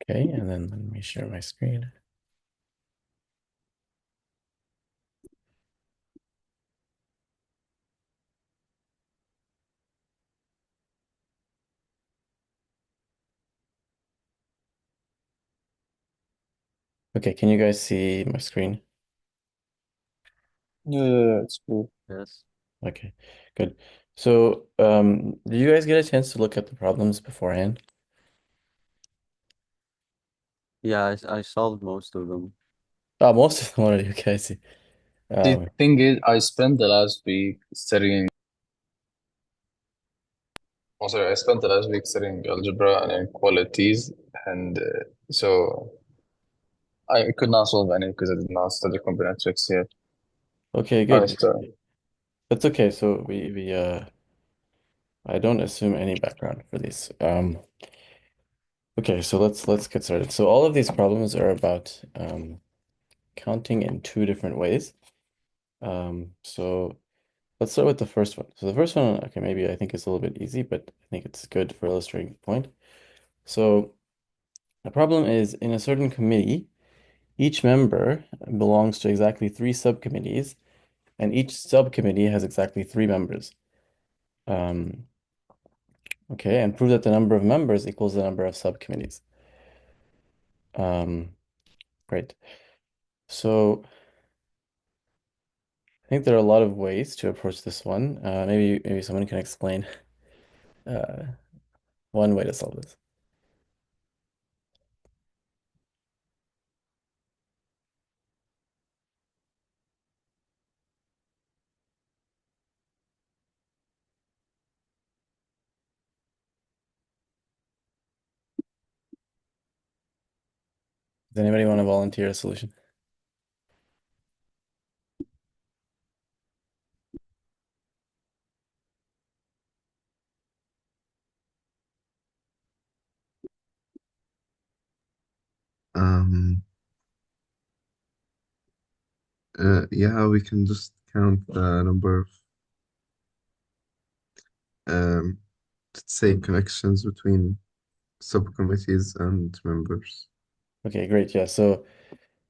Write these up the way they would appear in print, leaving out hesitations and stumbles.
Okay, and then let me share my screen. Okay, can you guys see my screen? Yeah, it's cool. Yes. Okay, good. So, did you guys get a chance to look at the problems beforehand? Yeah, I solved most of them. Oh, most of them already. Okay, I see. The Um, thing is, I spent the last week studying. Oh, sorry, I spent the last week studying algebra and inequalities, and so I could not solve any because I did not study combinatorics yet. okay, I good. started. That's okay. So I don't assume any background for these. Okay, so let's get started. So all of these problems are about counting in two different ways. So let's start with the first one. So the first one, okay, maybe I think it's a little bit easy, but I think it's good for illustrating the point. So the problem is in a certain committee, each member belongs to exactly three subcommittees, and each subcommittee has exactly three members. Um, okay, and prove that the number of members equals the number of subcommittees. Um, great. So I think there are a lot of ways to approach this one. Maybe someone can explain uh, one way to solve this. Does anybody want to volunteer a solution? Um, yeah, we can just count the number of, um, let's say, connections between subcommittees and members. Okay, great. Yeah. So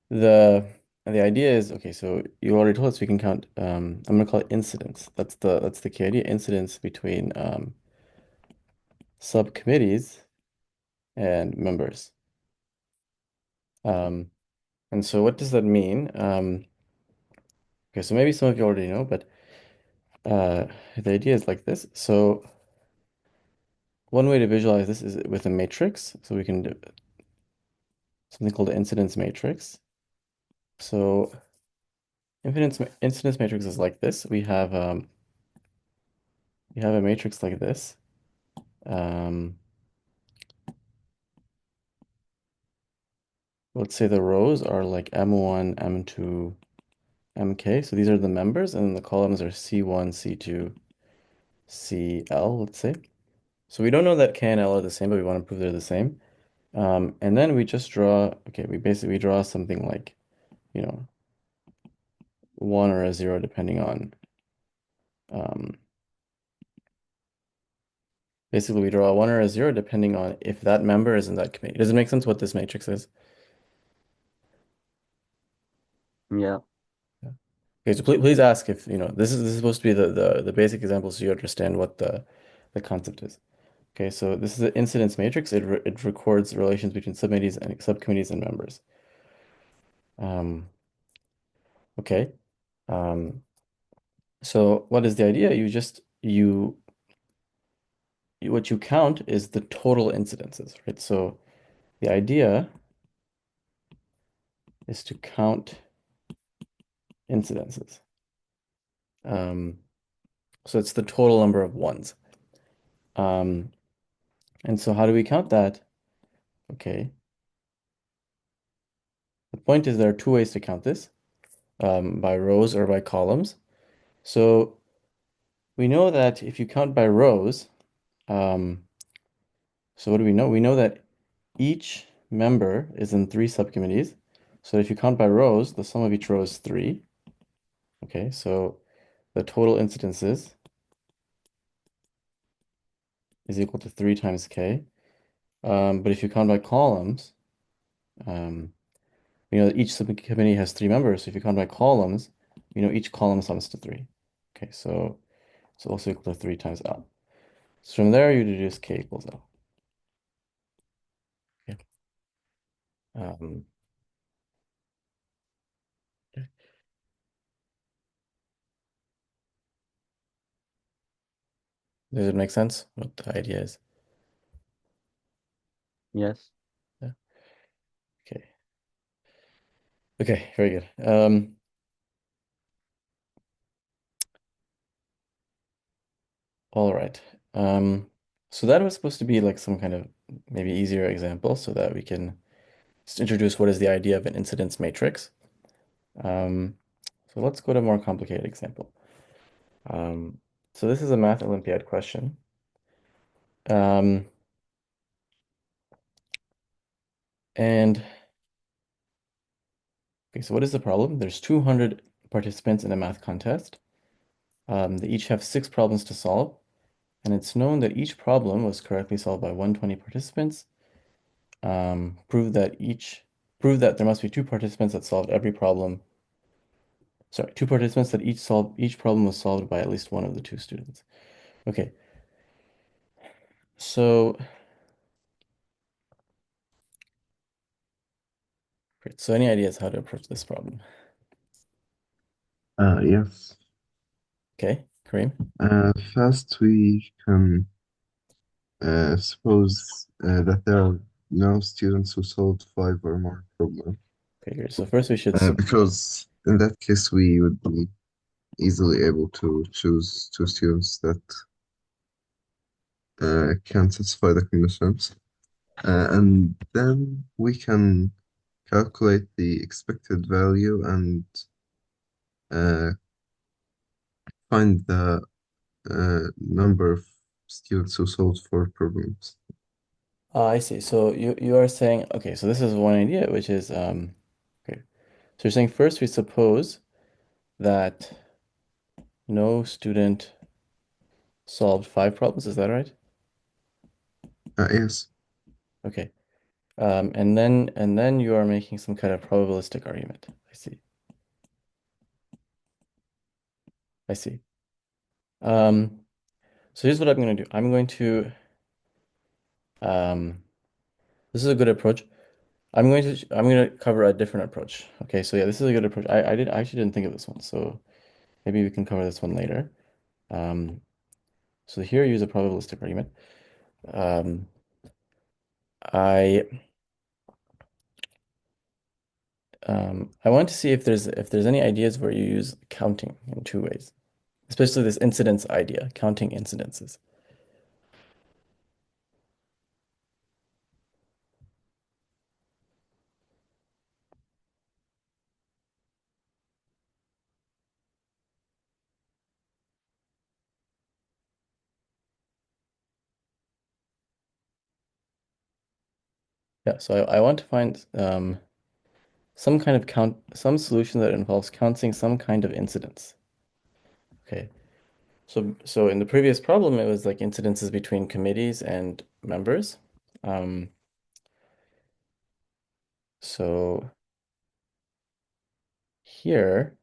the the idea is okay. So you already told us we can count. I'm gonna call it incidents. That's the key idea. Incidents between subcommittees and members. Um, and so what does that mean? Okay, so maybe some of you already know, but the idea is like this. So one way to visualize this is with a matrix. So we can do something called the incidence matrix. So incidence matrix is like this. We have a matrix like this. Um, let's say the rows are like M1, M2, MK. So these are the members, and the columns are C1, C2, CL, let's say. So we don't know that K and L are the same, but we want to prove they're the same. And then we just draw, okay, we basically draw something like, you know, one or a zero depending on, um, basically we draw a one or a zero depending on if that member is in that committee. Does it make sense what this matrix is? Yeah. Yeah. Okay, so please ask if, this is supposed to be the basic example so you understand what the concept is. Okay, so this is an incidence matrix. It records relations between subcommittees and members. Um, okay. Um, so what is the idea? What you count is the total incidences, right? So the idea is to count incidences. Um, so it's the total number of ones. Um, and so how do we count that? Okay. The point is there are two ways to count this, by rows or by columns. So we know that if you count by rows, um, so what do we know? We know that each member is in three subcommittees. So if you count by rows, the sum of each row is three. Okay, so the total incidences is equal to 3 times k. But if you count by columns, We know that each subcommittee has 3 members, so if you count by columns, we know each column sums to 3. Okay, so it's also equal to 3 times L. So from there, you deduce K equals L. Okay. Okay. Does it make sense what the idea is? Yes. Yeah. Okay. Okay, very good. All right. So that was supposed to be like some kind of maybe easier example so that we can just introduce what is the idea of an incidence matrix. So let's go to a more complicated example. So this is a math Olympiad question. And okay, so what is the problem? There's 200 participants in a math contest. They each have 6 problems to solve, and it's known that each problem was correctly solved by 120 participants. Prove that there must be 2 participants that solved every problem. Sorry, 2 participants that each problem was solved by at least one of the 2 students. Okay. So great. So any ideas how to approach this problem? Yes. Okay, Kareem. First, we can suppose that there are no students who solved 5 or more problems. Okay, great. So first we should Because in that case, we would be easily able to choose 2 students that can satisfy the conditions. And then we can calculate the expected value and find the number of students who solved 4 problems. I see. So you are saying, okay, so this is one idea, which is okay. So you're saying first we suppose that no student solved 5 problems, is that right? Yes. Okay. And then you are making some kind of probabilistic argument. I see. I see. So here's what I'm going to do. This is a good approach. I'm going to cover a different approach. Okay, so yeah, this is a good approach. I actually didn't think of this one, so maybe we can cover this one later. So here use a probabilistic argument. Um, I I want to see if there's any ideas where you use counting in 2 ways, especially this incidence idea, counting incidences. Yeah, so I want to find some kind of some solution that involves counting some kind of incidence. Okay. So in the previous problem, it was like incidences between committees and members. So here,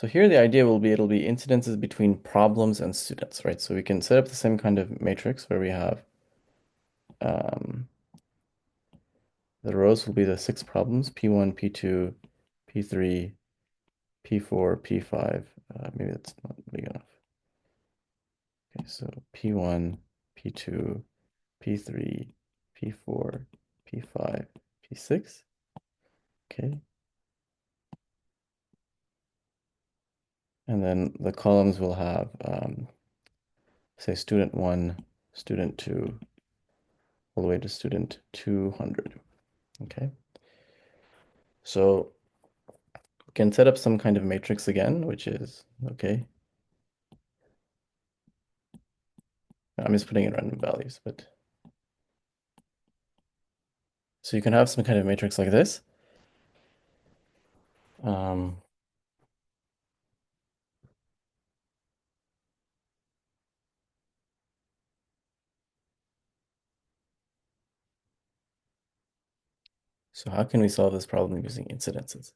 the idea will be it'll be incidences between problems and students, right? So we can set up the same kind of matrix where we have the rows will be the 6 problems, P1, P2, P3, P4, P5. Maybe that's not big enough. Okay, so P1, P2, P3, P4, P5, P6. Okay. And then the columns will have, say, student 1, student 2, all the way to student 200. Okay. So we can set up some kind of matrix again, which is, okay. I'm just putting in random values, but so you can have some kind of matrix like this. So how can we solve this problem using incidences?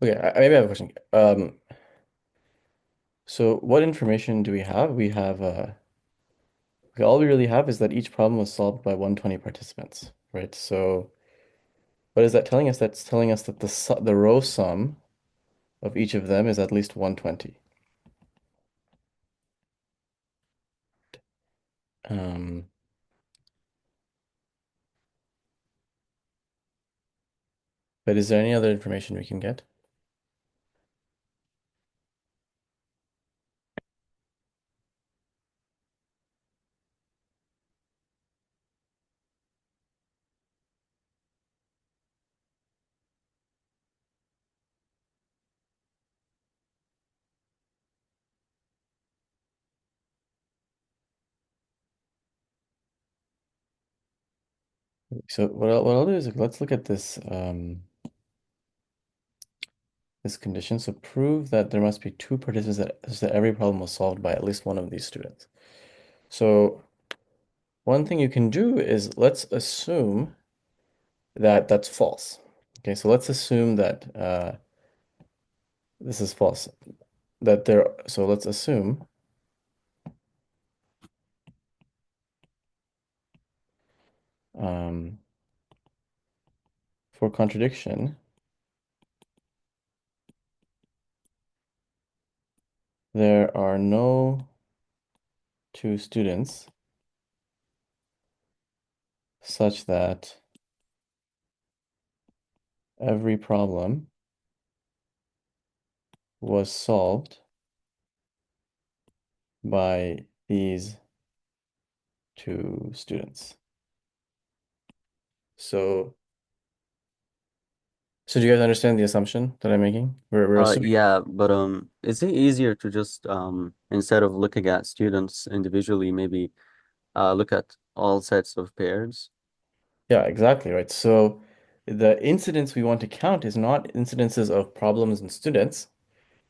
Okay, maybe I have a question. So what information do we have? We have okay, all we really have is that each problem was solved by 120 participants, right? So what is that telling us? That's telling us that the row sum of each of them is at least 120. Um, but is there any other information we can get? So what I'll do is let's look at this this condition. So prove that there must be two participants such that every problem was solved by at least one of these students. So one thing you can do is let's assume that that's false. Okay, so let's assume that this is false. So let's assume um, for contradiction, there are no two students such that every problem was solved by these two students. So, so do you guys understand the assumption that I'm making? We're assuming. Yeah, but is it easier to just instead of looking at students individually, maybe look at all sets of pairs? Yeah, exactly right. So the incidence we want to count is not incidences of problems and students,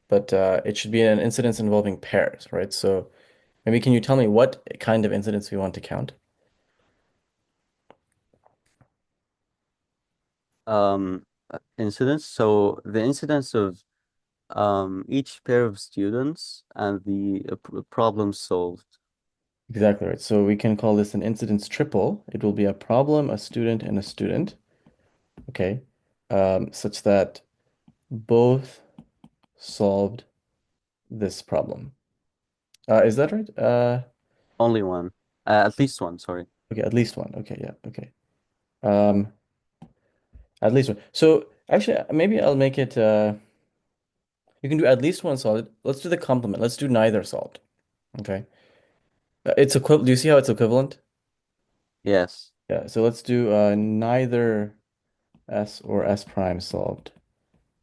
but it should be an incidence involving pairs, right? So maybe can you tell me what kind of incidence we want to count? Incidence. So the incidence of each pair of students and the problem solved. Exactly right. So we can call this an incidence triple. It will be a problem, a student, and a student. Okay. Such that both solved this problem. Is that right? Only one. At least one, sorry. Okay, at least one. Okay, yeah, okay. Um, at least one. So actually, maybe I'll make it. You can do at least one solved. Let's do the complement. Let's do neither solved. Okay. It's equivalent. Do you see how it's equivalent? Yes. Yeah. So let's do neither S or S prime solved.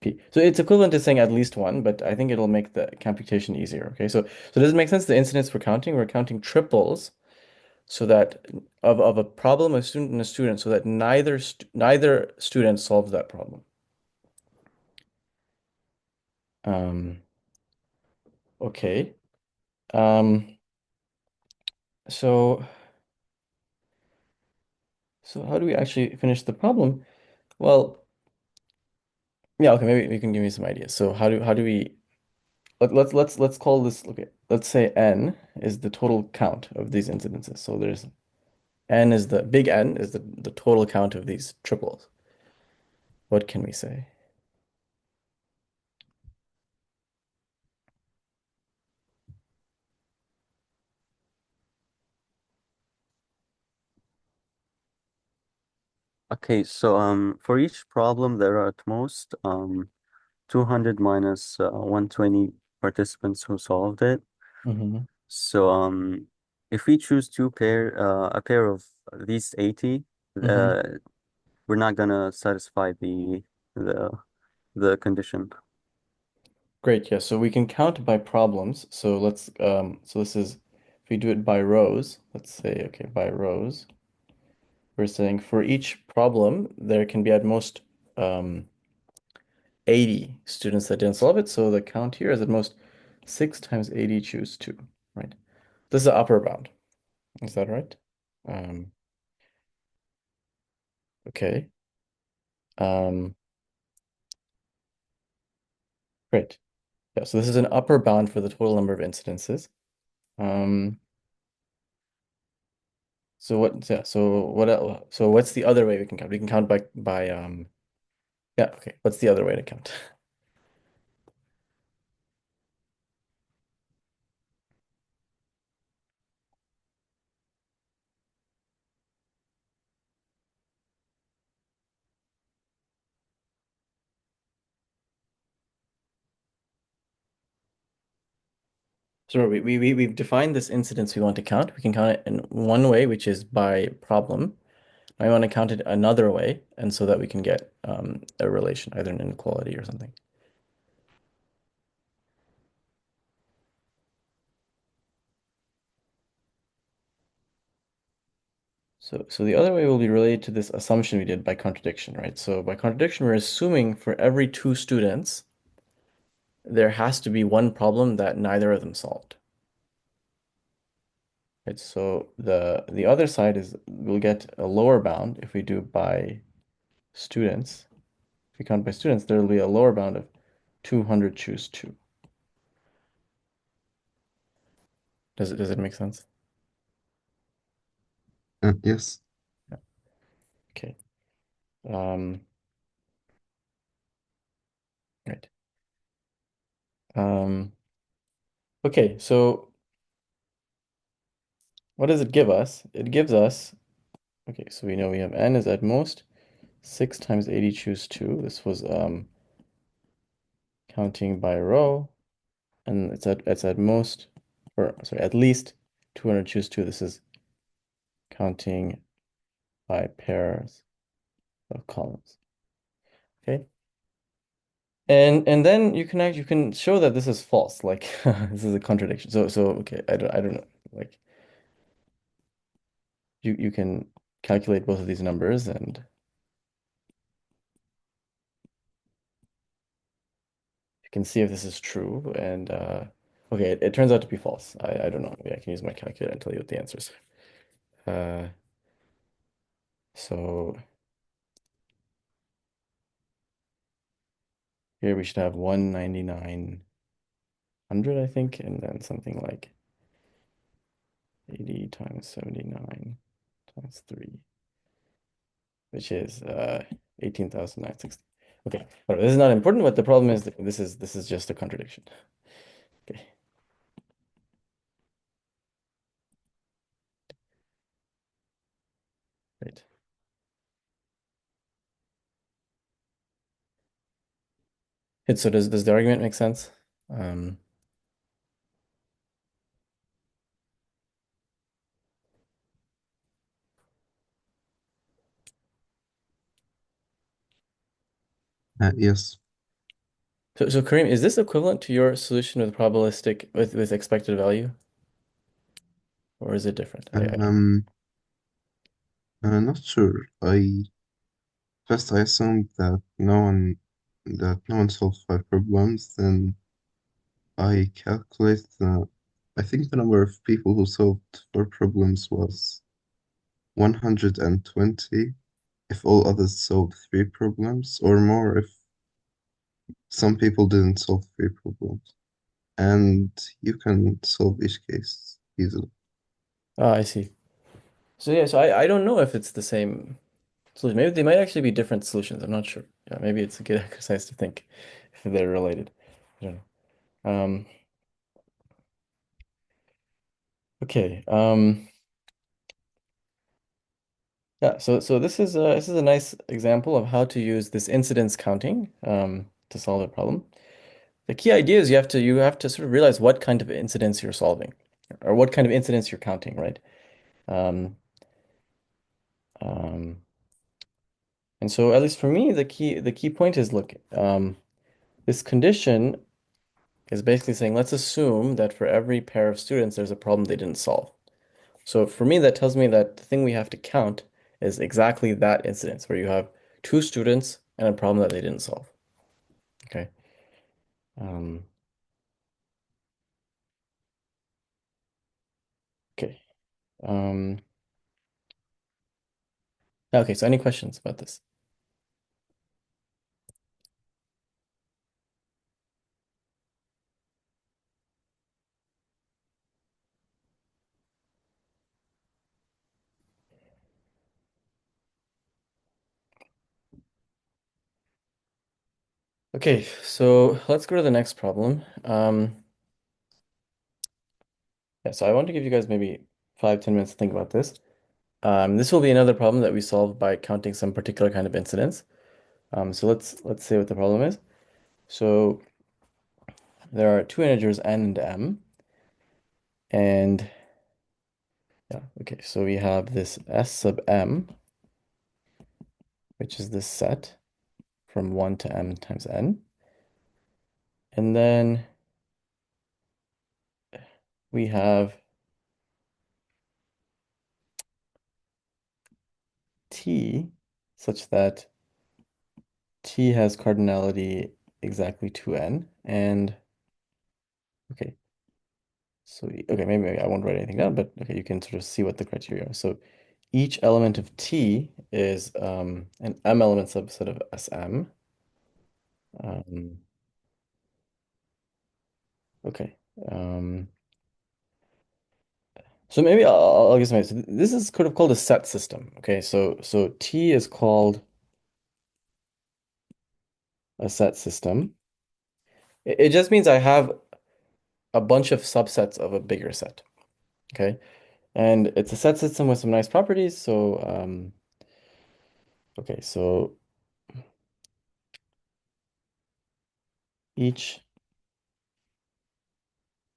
P. So it's equivalent to saying at least one, but I think it'll make the computation easier. Okay. So does it make sense? The incidence we're counting triples, so that of a problem, a student, and a student, so that neither student solves that problem. Um, okay. Um, so so how do we actually finish the problem? Well, yeah, okay, maybe you can give me some ideas. So how do we let's call this, okay, let's say n is the total count of these incidences. So there's n is the big N is the total count of these triples. What can we say? Okay, so for each problem there are at most 200 minus 120 participants who solved it. Hmm. So if we choose a pair of these 80, Hmm. uh, we're not gonna satisfy the the condition. Great, yeah. So we can count by problems. So so this is if we do it by rows, let's say, okay, by rows, we're saying for each problem, there can be at most 80 students that didn't solve it. So the count here is at most 6 times 80 choose 2, right? This is the upper bound. Is that right? Okay. Great. Yeah, so this is an upper bound for the total number of incidences. So what's the other way we can count? We can count by yeah, okay. What's the other way to count? So we've defined this incidence we want to count. We can count it in one way, which is by problem. I want to count it another way, and so that we can get a relation, either an inequality or something. So the other way will be related to this assumption we did by contradiction, right? So by contradiction, we're assuming for every 2 students, there has to be one problem that neither of them solved. Right, so the other side is we'll get a lower bound if we do by students. If we count by students, there will be a lower bound of 200 choose 2. Does it make sense? Yes. Yeah. Okay. Right. Okay, so what does it give us? It gives us, okay, so we know we have n is at most 6 times 80 choose 2. This was counting by row, and it's at most, or sorry, at least 200 choose 2. This is counting by pairs of columns. Okay. And then you can show that this is false, like this is a contradiction. So okay, I don't know. Like you can calculate both of these numbers and you can see if this is true. And okay, it turns out to be false. I don't know. Maybe I can use my calculator and tell you what the answers. So here we should have 19900, I think, and then something like 80 times 79 times 3, which is 18,960. Okay, whatever. This is not important, but the problem is that this is just a contradiction. Okay. Right. So does the argument make sense? Yes. So Kareem, is this equivalent to your solution with probabilistic with expected value? Or is it different? Not sure. First I assumed that no one solved 5 problems. Then I calculate I think the number of people who solved 4 problems was 120 if all others solved 3 problems, or more if some people didn't solve 3 problems. And you can solve each case easily. Ah, I see. So yeah, so I don't know if it's the same solution. Maybe they might actually be different solutions. I'm not sure. Yeah, maybe it's a good exercise to think if they're related. I don't know. Okay. Yeah, so this is a nice example of how to use this incidence counting to solve a problem. The key idea is you have to sort of realize what kind of incidence you're solving, or what kind of incidence you're counting, right? Um, and so at least for me, the key point is, look, this condition is basically saying, let's assume that for every pair of students, there's a problem they didn't solve. So for me, that tells me that the thing we have to count is exactly that incidence where you have two students and a problem that they didn't solve. Okay. Okay. Okay, so any questions about this? Okay, so let's go to the next problem. Yeah, so I want to give you guys maybe 5-10 minutes to think about this. This will be another problem that we solve by counting some particular kind of incidence. So let's say what the problem is. So there are two integers n and m, and yeah, okay, so we have this S sub m, which is this set from 1 to m times n. And then we have t such that t has cardinality exactly 2n. And okay, so okay, maybe I won't write anything down, but okay, you can sort of see what the criteria are. So each element of T is an M element subset of SM. Okay. So maybe I'll give some. So this is sort of called a set system. Okay, so T is called a set system. It just means I have a bunch of subsets of a bigger set. Okay, and it's a set system with some nice properties. So okay, so each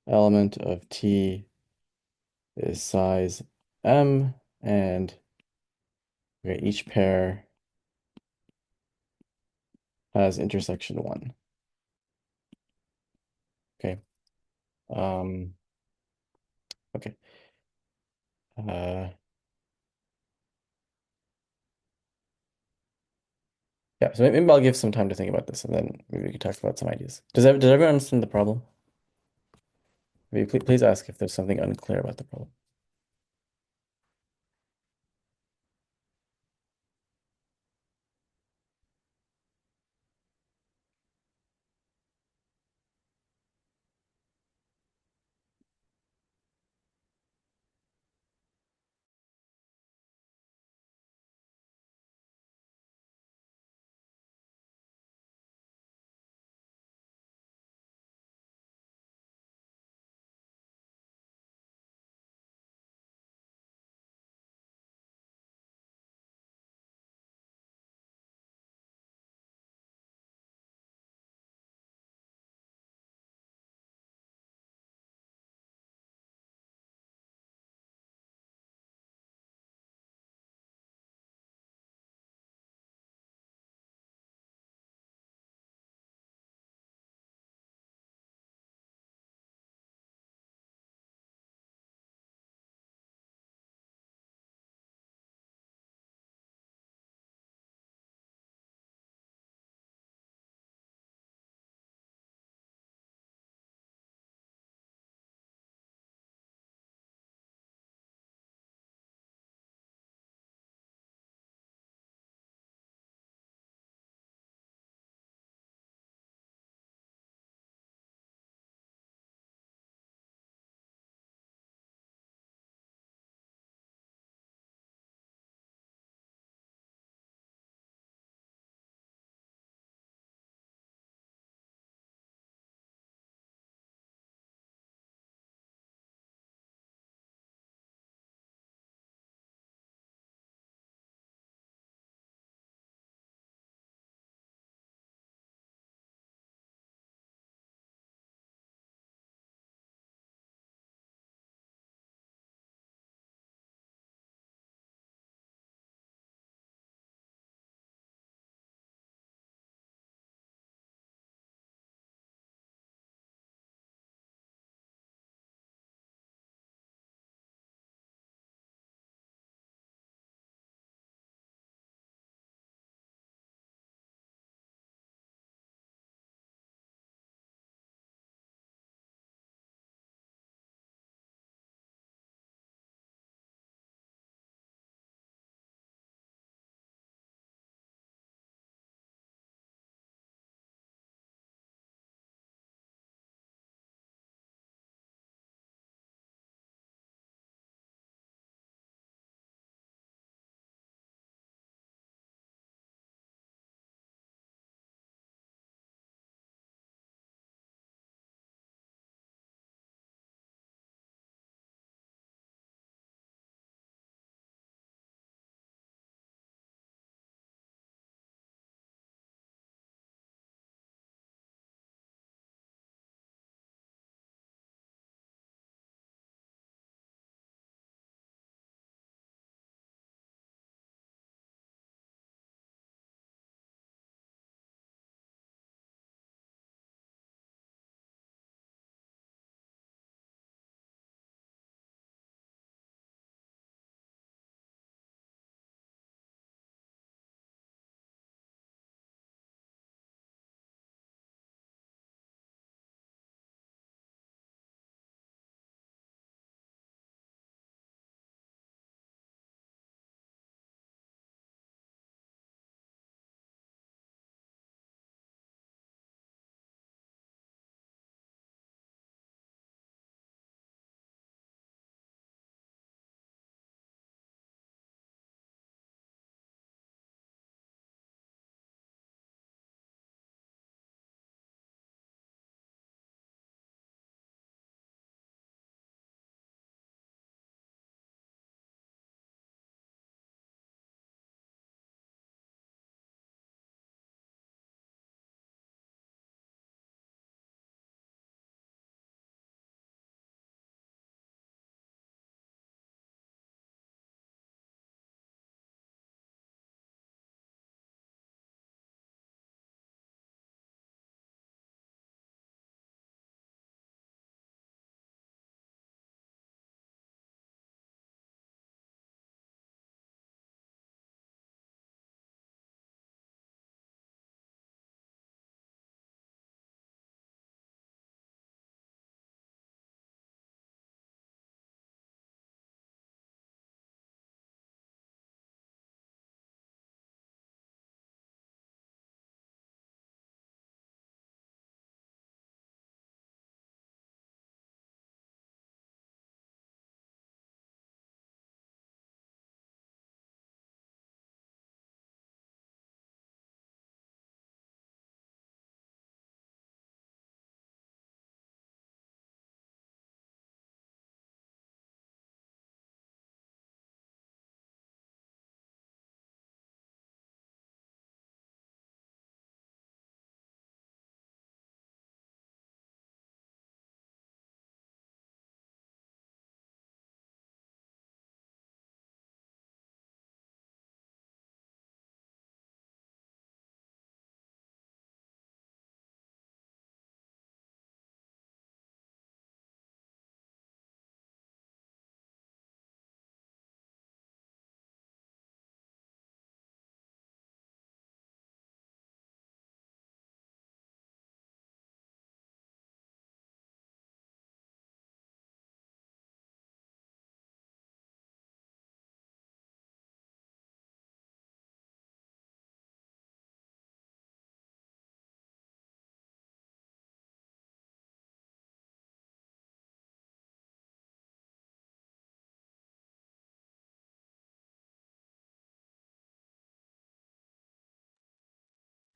element of T is size M, and okay, each pair has intersection 1. Okay. Okay. Yeah, so maybe I'll give some time to think about this, and then maybe we can talk about some ideas. Does everyone understand the problem? Maybe please ask if there's something unclear about the problem.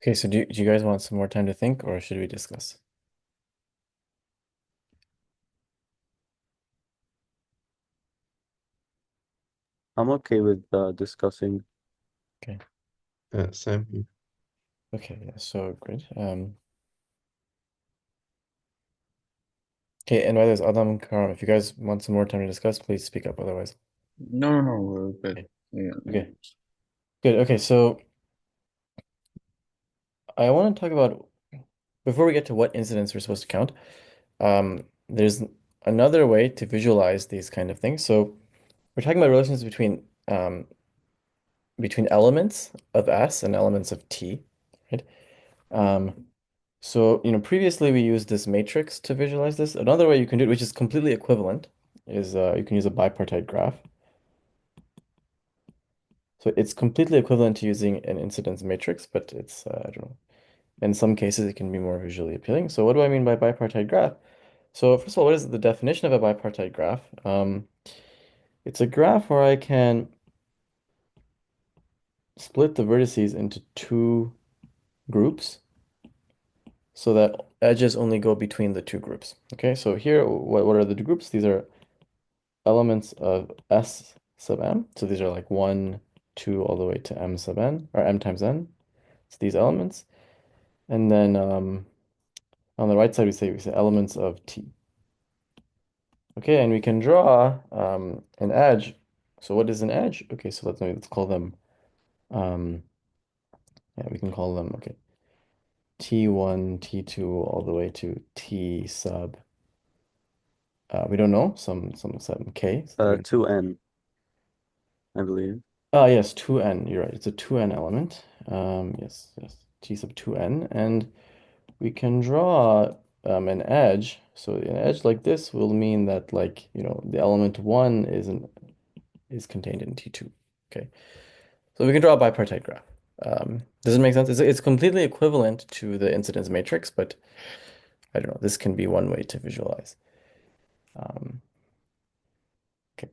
Okay, so do you guys want some more time to think, or should we discuss? I'm okay with discussing. Okay. Same here. Okay, yeah, so great. Okay, and by the way, Adam and Karam, if you guys want some more time to discuss, please speak up. Otherwise, No, we're good. okay, Yeah. okay, good. Okay, so I want to talk about before we get to what incidents we're supposed to count. There's another way to visualize these kind of things. So we're talking about relations between elements of S and elements of T, right? So, previously we used this matrix to visualize this. Another way you can do it, which is completely equivalent, is you can use a bipartite graph. So it's completely equivalent to using an incidence matrix, but it's, I don't know, in some cases it can be more visually appealing. So what do I mean by bipartite graph? So first of all, what is the definition of a bipartite graph? It's a graph where I can split the vertices into two groups so that edges only go between the two groups. Okay, so here, what are the groups? These are elements of S sub m. So these are like 1, 2, all the way to m sub n, or m times n. It's these elements. And then on the right side, we say elements of T. Okay, and we can draw an edge. So what is an edge? Okay, so let's call them, um, yeah, we can call them, okay, T1, T2, all the way to T sub, we don't know, some sub K. So 2n, I believe. yes, 2n, you're right. It's a 2n element. Yes, T sub 2n. And we can draw an edge. So an edge like this will mean that like, the element 1 is contained in T2. Okay. So we can draw a bipartite graph. Does it make sense? It's completely equivalent to the incidence matrix, but I don't know. This can be one way to visualize. Okay.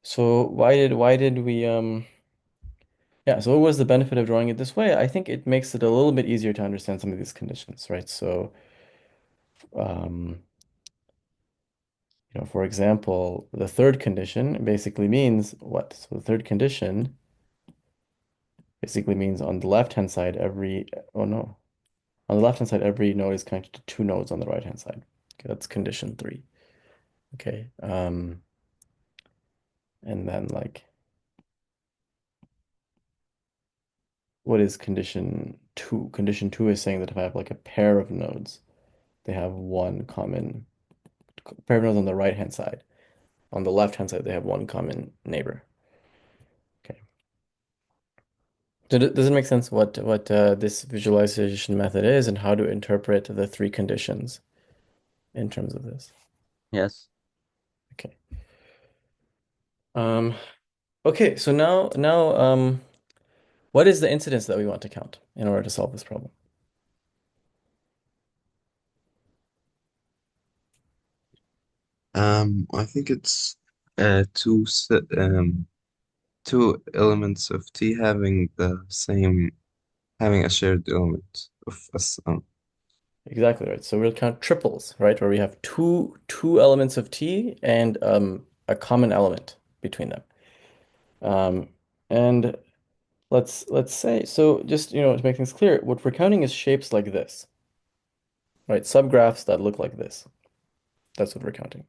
So why did we yeah, so what was the benefit of drawing it this way? I think it makes it a little bit easier to understand some of these conditions, right? So um for example, the third condition basically means what? So the third condition basically means on the left-hand side, oh no, on the left-hand side, every node is connected to two nodes on the right-hand side. Okay, that's condition 3. Okay, and then like, what is condition 2? Condition 2 is saying that if I have like a pair of nodes, they have one common pair of nodes on the right-hand side. On the left-hand side, they have one common neighbor. Okay. So does it make sense what this visualization method is and how to interpret the 3 conditions in terms of this? Yes. Okay. Okay, so now what is the incidence that we want to count in order to solve this problem? I think it's two elements of T having having a shared element of S. Exactly right. So we'll count triples, right? Where we have two elements of T and a common element between them. And let's say, so just to make things clear, what we're counting is shapes like this, right? Subgraphs that look like this. That's what we're counting.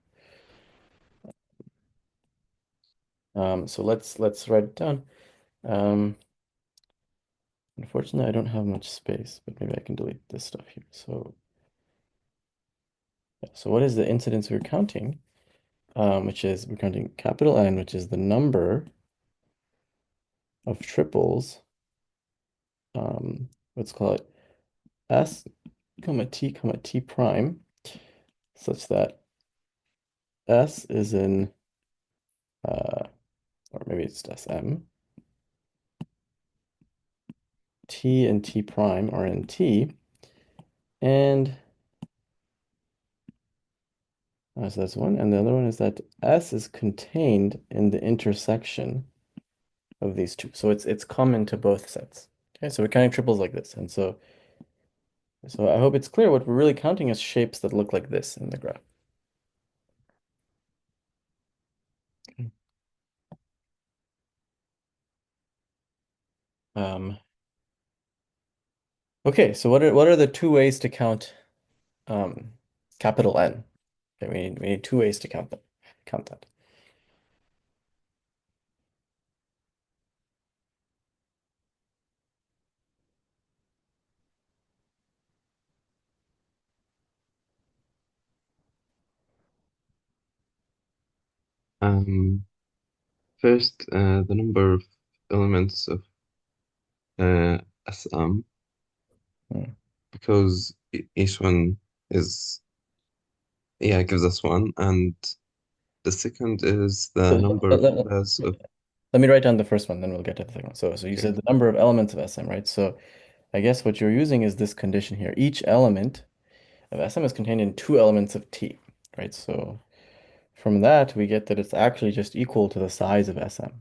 So let's write it down. Unfortunately, I don't have much space, but maybe I can delete this stuff here. So yeah, so what is the incidence we're counting? Which is we're counting capital N, which is the number of triples. Let's call it S, T prime, such that S is in, or maybe it's just SM. T and T prime are in T, and so that's one. And the other one is that S is contained in the intersection of these two. So it's common to both sets. Okay, so we're counting triples like this. And so I hope it's clear what we're really counting is shapes that look like this in the graph. Okay, so what are the two ways to count capital N? Okay, we need two ways to count that. First, the number of elements of SM, Hmm. because each one is, gives us one, and the second is the number of pairs of. Let me write down the first one, then we'll get to the second one. So you said the number of elements of SM, right? So I guess what you're using is this condition here. Each element of SM is contained in two elements of T, right? So from that, we get that it's actually just equal to the size of SM,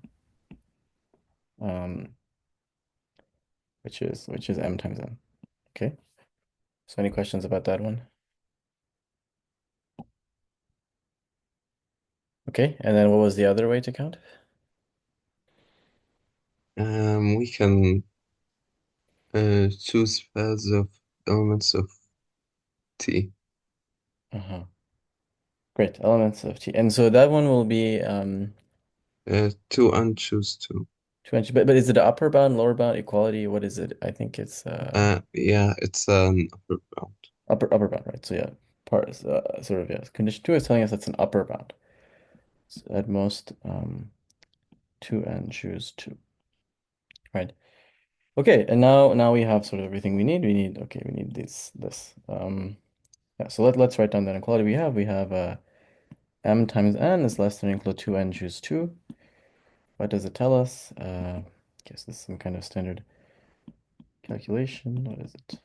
which is M times N. Okay. So any questions about that one? Okay, and then what was the other way to count? We can choose pairs of elements of T. Uh-huh. Great, elements of T. And so that one will be 2 and choose 2. 2 inches. But is it an upper bound, lower bound, equality? What is it? I think it's It's an upper bound. upper bound, right? So yeah, part sort of, yeah. Condition 2 is telling us that's an upper bound. So at most 2 and choose 2. Right. Okay, and now we have sort of everything we need. We need this. Yeah, so let's write down that inequality we have m times n is less than or equal to 2n choose 2. What does it tell us? I guess this is some kind of standard calculation. What is it?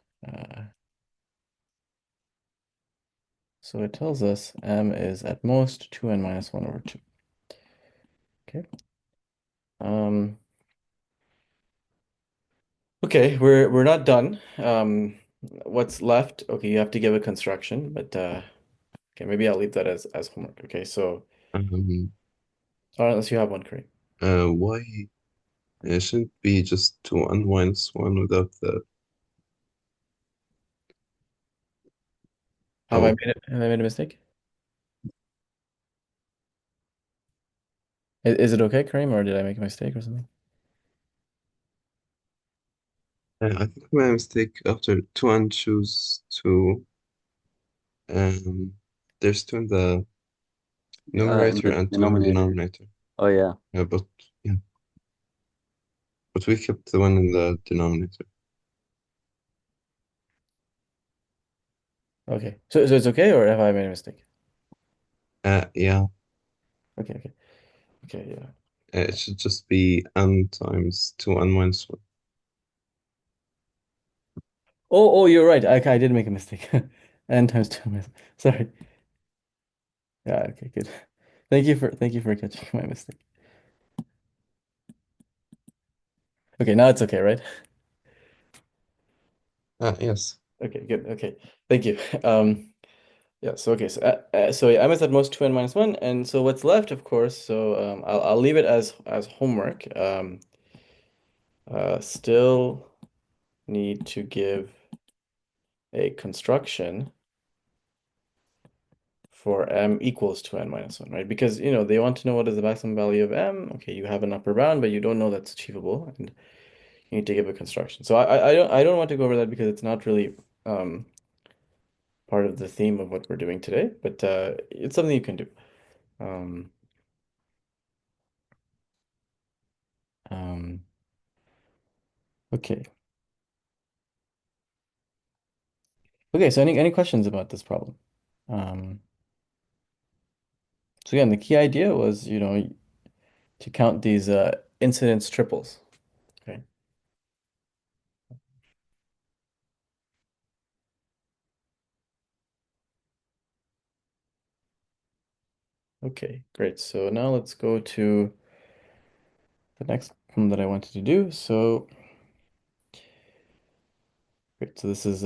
So it tells us m is at most 2n minus 1 over 2. Okay. Okay, we're not done. What's left? Okay, you have to give a construction, but okay, maybe I'll leave that as homework. Okay, so Um, unless you have one, Kareem. why it shouldn't be just 2n minus 1 without the. Oh, Have I made a mistake? Is it okay, Kareem, or did I make a mistake or something? I think my mistake after 2n choose 2. There's 2 in the In numerator the and 2 in the denominator. denominator. Oh yeah. Yeah, but we kept the one in the denominator. Okay, so it's okay, or have I made a mistake? Yeah, Okay, yeah. it should just be n times 2n minus 1. Oh, you're right. I did make a mistake. N times 2 sorry. Yeah, okay, good. Thank you for catching my mistake. Okay, now it's okay, right? Yes. Okay, good. Okay, thank you. Yeah. So okay. So yeah, M is at most 2n minus 1, and so what's left, of course. So I'll leave it as homework. Still need to give a construction for m equals 2n minus 1, right? Because they want to know what is the maximum value of m. Okay, you have an upper bound, but you don't know that's achievable, and you need to give a construction. So I don't want to go over that because it's not really part of the theme of what we're doing today, but it's something you can do. Um, um, okay. Okay, so any questions about this problem? Um, so again, the key idea was, to count these incidence triples. Okay. Okay, great. So now let's go to the next problem that I wanted to do. So, great. So this is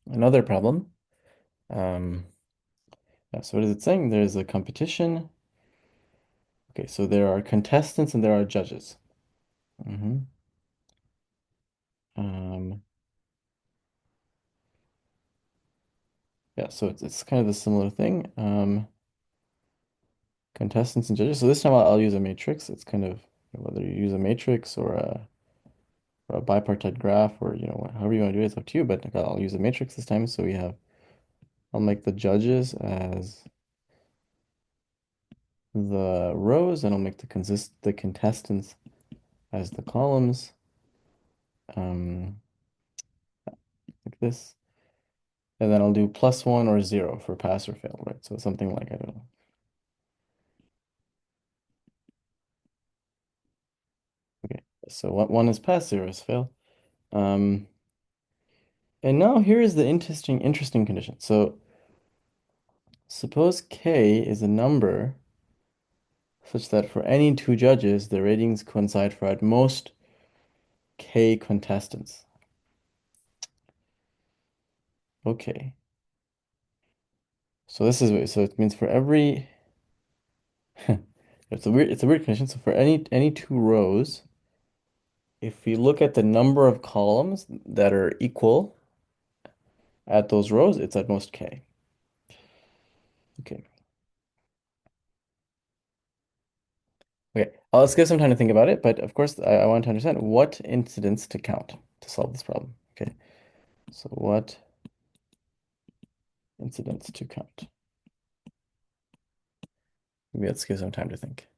another problem. Yeah, so what is it saying? There's a competition. Okay, so there are contestants and there are judges. Yeah, so it's kind of a similar thing. Contestants and judges. So this time I'll use a matrix. It's kind of whether you use a matrix or a bipartite graph or however you want to do it, it's up to you. But I'll use a matrix this time. So I'll make the judges as the rows, and I'll make the contestants as the columns. Like this. And then I'll do +1 or 0 for pass or fail, right? So something like, I don't know. Okay, so one is pass, 0 is fail. And now here is the interesting condition. So suppose K is a number such that for any two judges, the ratings coincide for at most K contestants. Okay. So it means for every it's a weird condition. So for any two rows, if we look at the number of columns that are equal at those rows, it's at most K. Okay. Okay, let's give some time to think about it, but of course I want to understand what incidents to count to solve this problem. Okay, so what incidents to count? Maybe let's give some time to think.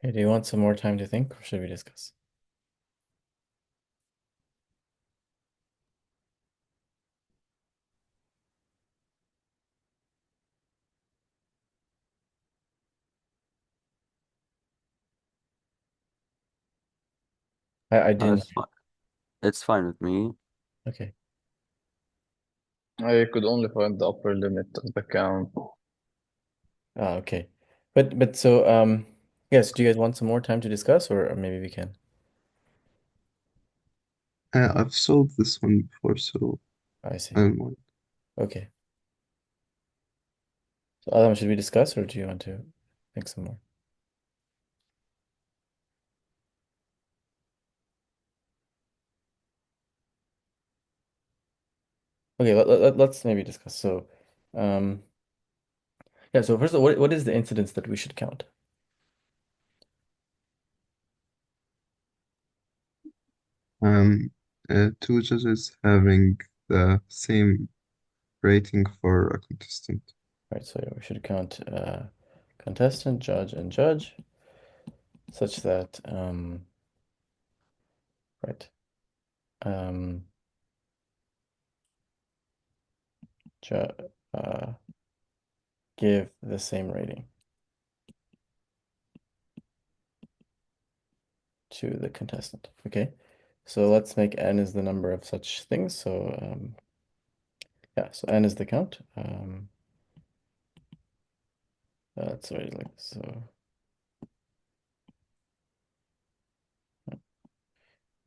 Okay, do you want some more time to think, or should we discuss? I didn't. It's fine with me. Okay. I could only find the upper limit of the count. Okay. But so yes, do you guys want some more time to discuss, or maybe we can? I've solved this one before, so I see. I don't mind. Okay. So Adam, should we discuss, or do you want to think some more? Okay, let's maybe discuss. So, yeah. So first of all, what is the incidence that we should count? Two judges having the same rating for a contestant. Right. So yeah, we should count contestant, judge, and judge, such that right. Ju give the same rating to the contestant. Okay. So let's make n is the number of such things. So yeah, so n is the count. That's already like so.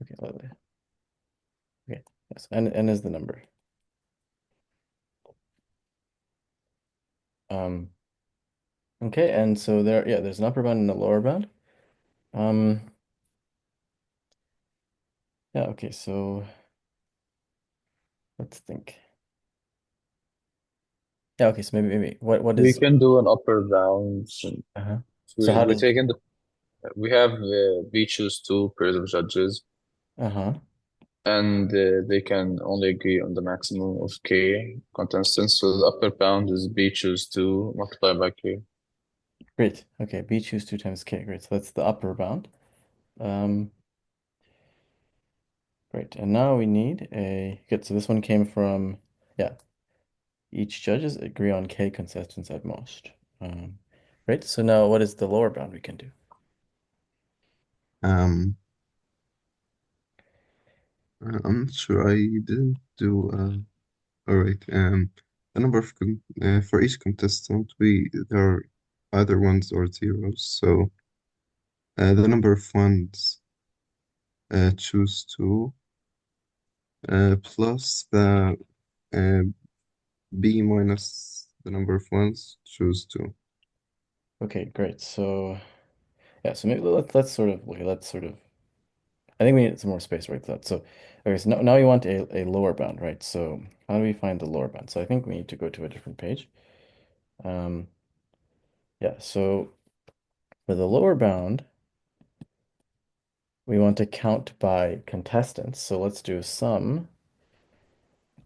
Okay, lovely. Okay, yes, n is the number. Okay, and so there, yeah, there's an upper bound and a lower bound. Yeah, okay, so let's think. Yeah, okay, so maybe what We is can do an upper bound. uh-huh. So We, how we does take in the we have we choose two pairs of judges, uh-huh. and they can only agree on the maximum of k contestants. So the upper bound is b choose two multiplied by k. Great. Okay, b choose 2 times k. Great. So that's the upper bound. Great. And now we need a good. So this one came from yeah. Each judges agree on k contestants at most. Right. So now what is the lower bound we can do? I'm not sure. I didn't do. All right. The number of for each contestant, there are either ones or zeros. So the number of ones choose two plus the uh, b minus the number of ones choose two. Okay, great. So yeah, so maybe let's sort of okay, let's sort of I think we need some more space right for that. So okay, so now we want a lower bound, right? So how do we find the lower bound? So I think we need to go to a different page. Yeah, so for the lower bound, we want to count by contestants. So let's do sum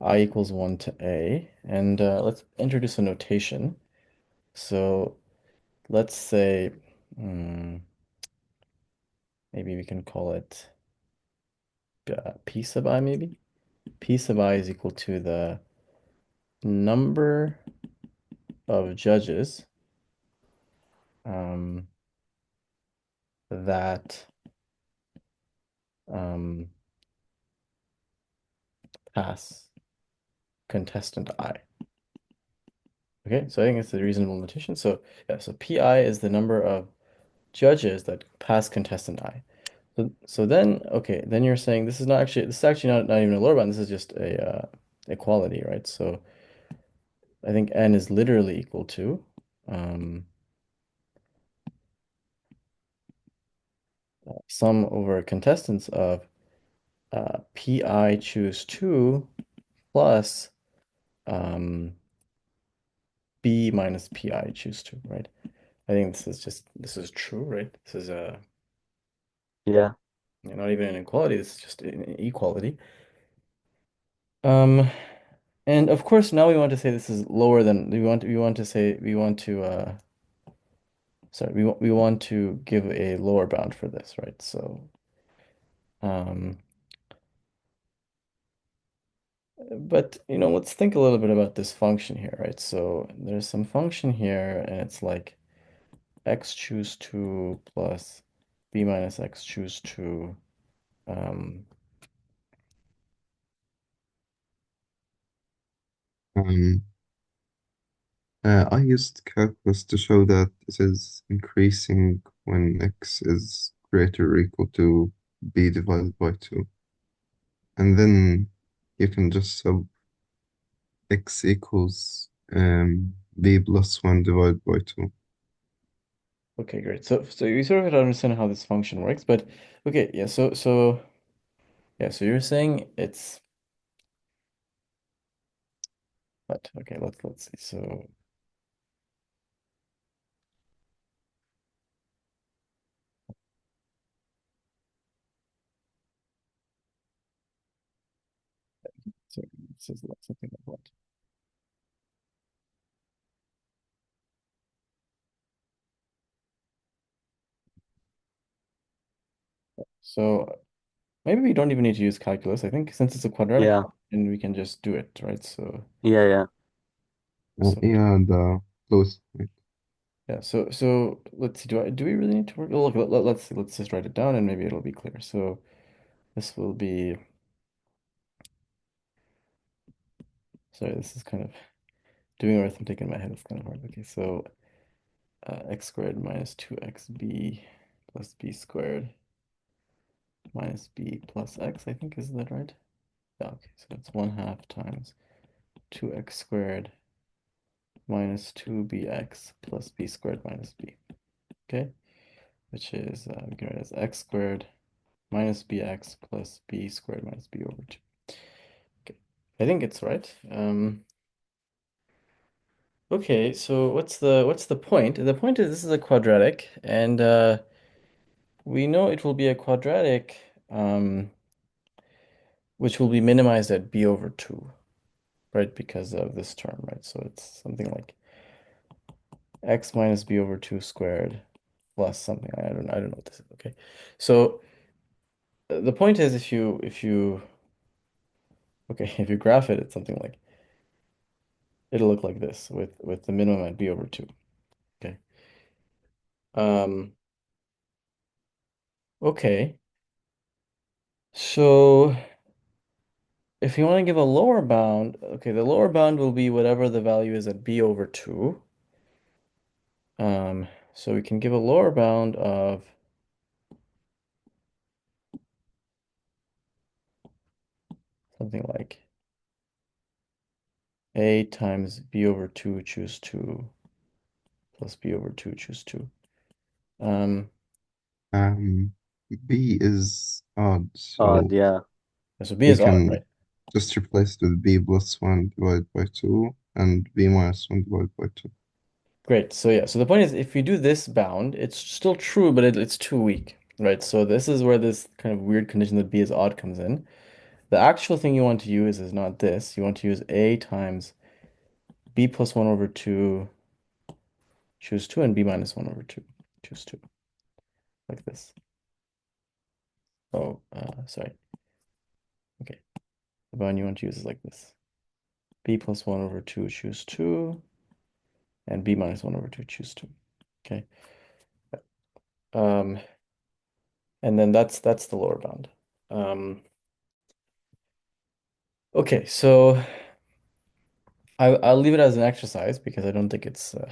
I equals 1 to a, and let's introduce a notation. So let's say maybe we can call it p sub I maybe. P sub I is equal to the number of judges that pass contestant I. Okay, so I think it's a reasonable notation. So yeah, so PI is the number of judges that pass contestant I. So then, okay, then you're saying this is actually not even a lower bound. This is just a equality, right? So I think n is literally equal to sum over contestants of PI choose 2 plus B minus PI choose 2, right? I think this is true, right? This is Yeah. not even an equality, this is just an equality. And of course now we want to say this is lower than we want to say we want to sorry, we want to give a lower bound for this, right? So but let's think a little bit about this function here, right? So there's some function here, and it's like x choose 2 plus b minus x choose 2. Um, I used calculus to show that it is increasing when x is greater or equal to b divided by 2. And then you can just sub x equals b plus 1 divided by 2. Okay, great. So you sort of have to understand how this function works, but okay, yeah, so you're saying it's what? Okay, let's see. So this is like something like what? So maybe we don't even need to use calculus. I think since it's a quadratic Yeah. function, we can just do it, right? So Yeah. Yeah, the lowest point. yeah, so let's see. Do we really need to work? Oh, look, let's see. Let's just write it down, and maybe it'll be clear. So this will be. Sorry, this is kind of doing arithmetic in my head is kind of hard. Okay, so x squared minus 2xb plus b squared minus b plus x, I think, is that right? Yeah, okay, so that's 1/2 times 2x squared minus 2bx plus b squared minus b. Okay, which is we can write as x squared minus bx plus b squared minus b over 2. Okay, I think it's right. Okay, so what's the point? The point is this is a quadratic, and we know it will be a quadratic which will be minimized at b over 2, right? Because of this term, right? So it's something like x minus b over 2 squared plus something. I don't know what this is. Okay, so the point is if you okay if you graph it, it's something like it'll look like this with the minimum at b over 2. Okay. Um. Okay. So if you want to give a lower bound, okay, the lower bound will be whatever the value is at b over 2. So we can give a lower bound of something like a times b over 2 choose 2 plus b over 2 choose 2. Um, B is odd, Odd, so yeah. so b we is odd, can right? just replace it with b plus 1 divided by 2 and b minus 1 divided by 2. Great. So yeah, so the point is if we do this bound, it's still true, but it's too weak, right? So this is where this kind of weird condition that b is odd comes in. The actual thing you want to use is not this. You want to use a times b plus 1 over 2 choose 2 and b minus 1 over 2 choose 2, like this. Oh, sorry. Okay. The bound you want to use is like this. B plus 1 over 2 choose 2 and b minus 1 over 2 choose 2. Okay. Um, and then that's the lower bound. Okay, so I'll leave it as an exercise because I don't think it's I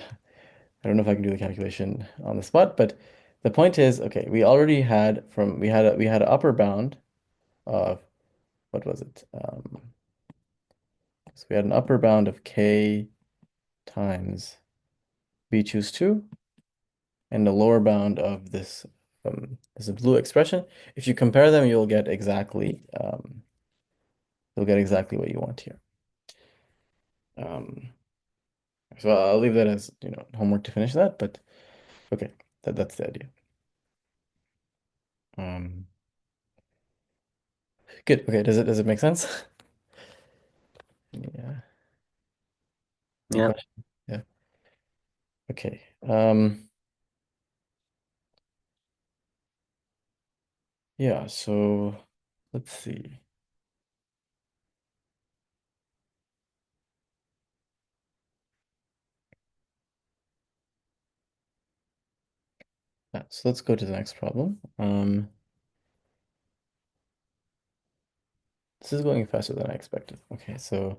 don't know if I can do the calculation on the spot, but the point is, okay, we already had we had an upper bound of what was it? So we had an upper bound of k times b choose 2 and a lower bound of this blue expression. If you compare them, you'll get exactly what you want here. So I'll leave that as homework to finish that, but okay, that's the idea. Um, good. Okay, does it make sense? Yeah. Any Yeah. question? Yeah. Okay. Yeah, so let's see. Yeah, so let's go to the next problem. This is going faster than I expected. Okay, so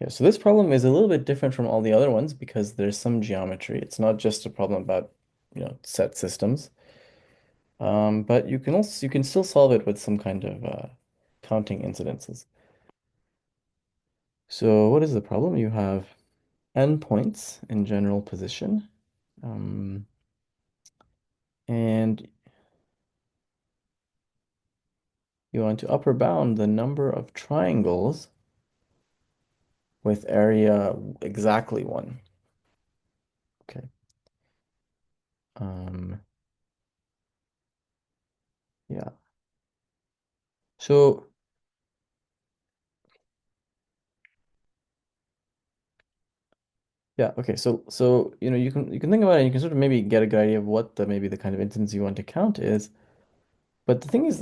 yeah, so this problem is a little bit different from all the other ones because there's some geometry. It's not just a problem about, set systems. But you can still solve it with some kind of counting incidences. So what is the problem? You have n points in general position, and you want to upper bound the number of triangles with area exactly 1. Okay. Um, yeah. So yeah, okay. So you can think about it and you can sort of maybe get a good idea of what maybe the kind of instance you want to count is. But the thing is,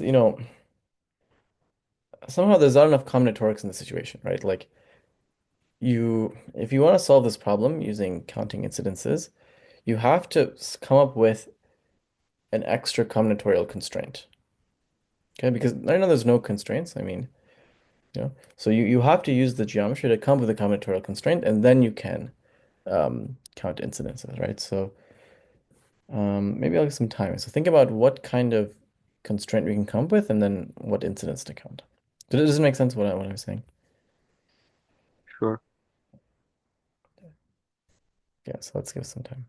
somehow there's not enough combinatorics in the situation, right? Like if you want to solve this problem using counting incidences, you have to come up with an extra combinatorial constraint. Okay, because right now there's no constraints. I mean, so you have to use the geometry to come up with a combinatorial constraint, and then you can count incidences, right? So maybe I'll give some time. So think about what kind of constraint we can come up with, and then what incidence to count. Does it make sense what I'm saying? Sure. Yeah, so let's give some time.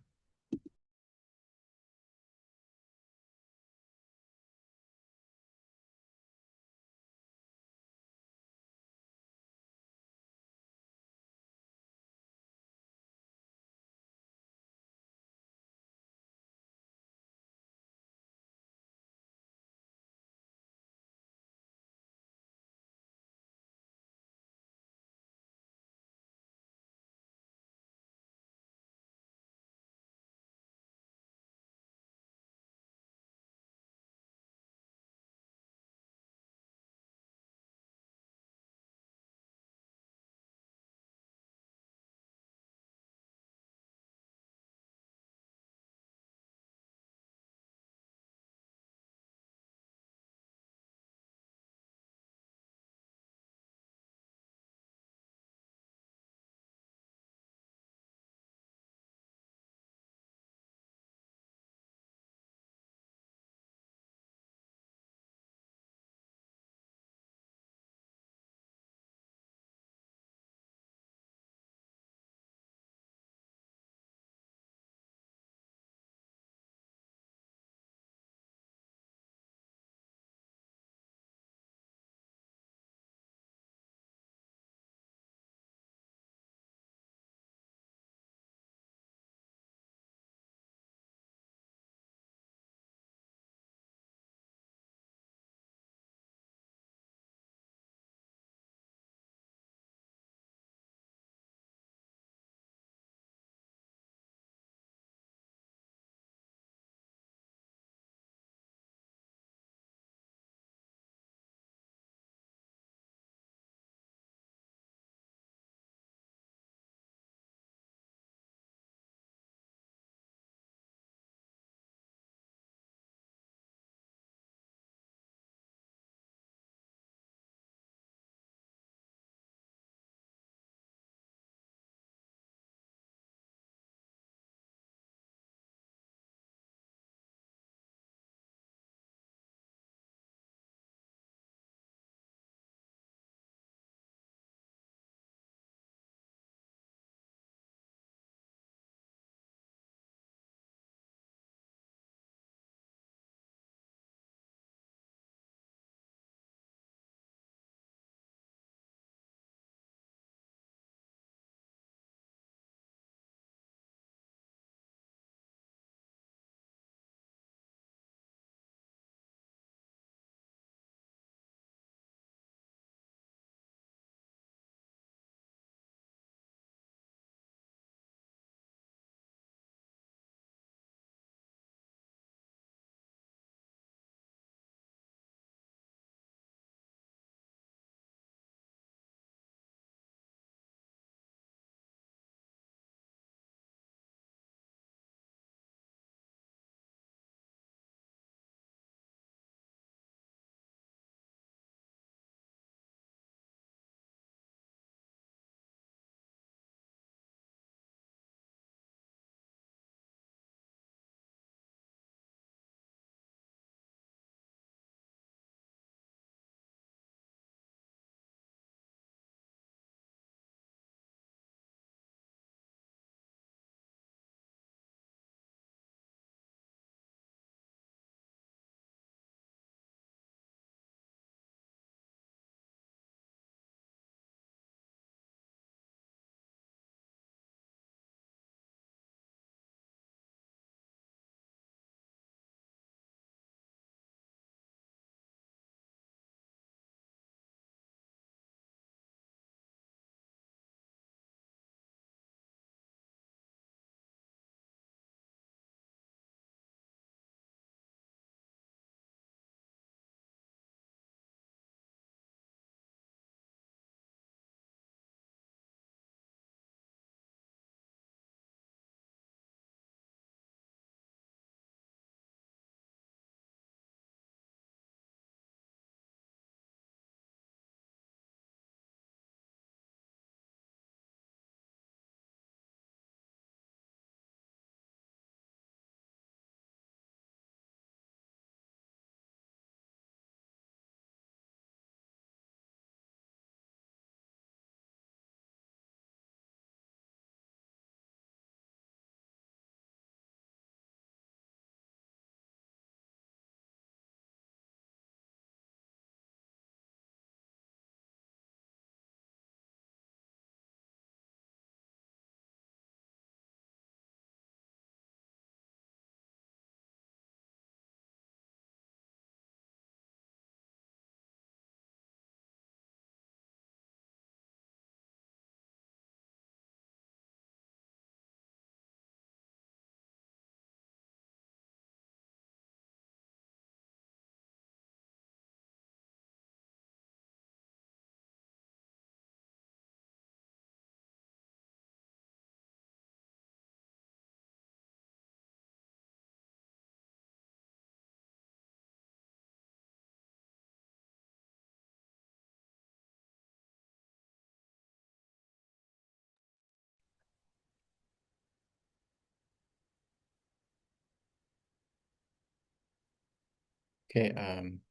Okay,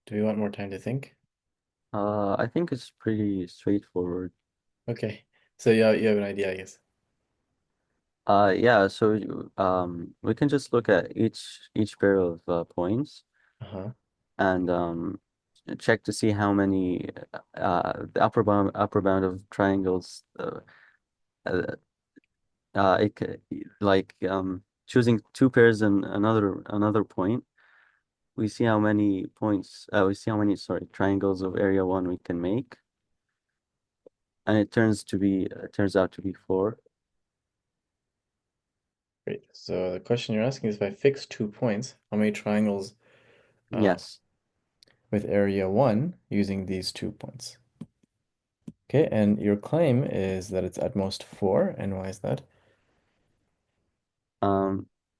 do we want more time to think? I think it's pretty straightforward. Okay, so you have an idea, I guess. Yeah, so we can just look at each pair of points Uh-huh. and check to see how many the upper bound of triangles uh, like choosing two pairs and another point. We see how many points. We see how many triangles of area 1 we can make, and it turns out to be 4. Great. So the question you're asking is if I fix 2 points, how many triangles Yes. with area 1 using these 2 points? Okay, and your claim is that it's at most 4, and why is that?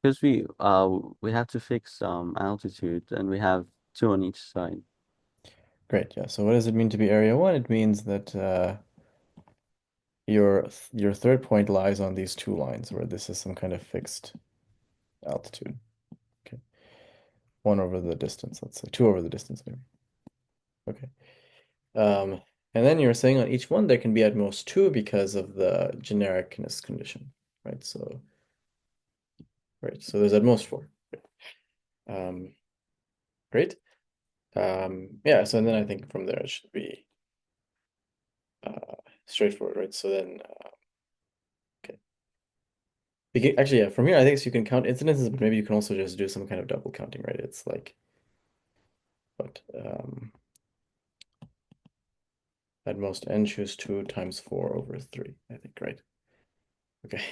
Because we have to fix altitude, and we have 2 on each side. Great, yeah. So what does it mean to be area 1? It means that your third point lies on these two lines where this is some kind of fixed altitude. Okay. 1 over the distance, let's say. 2 over the distance, maybe. Okay. And then you're saying on each one there can be at most 2 because of the genericness condition, right? So there's at most 4. Um, great. Yeah, so and then I think from there it should be straightforward, right? So then okay. Actually, yeah, from here I think so you can count incidences, but maybe you can also just do some kind of double counting, right? It's like what at most n choose 2 times 4 over 3, I think, right? Okay.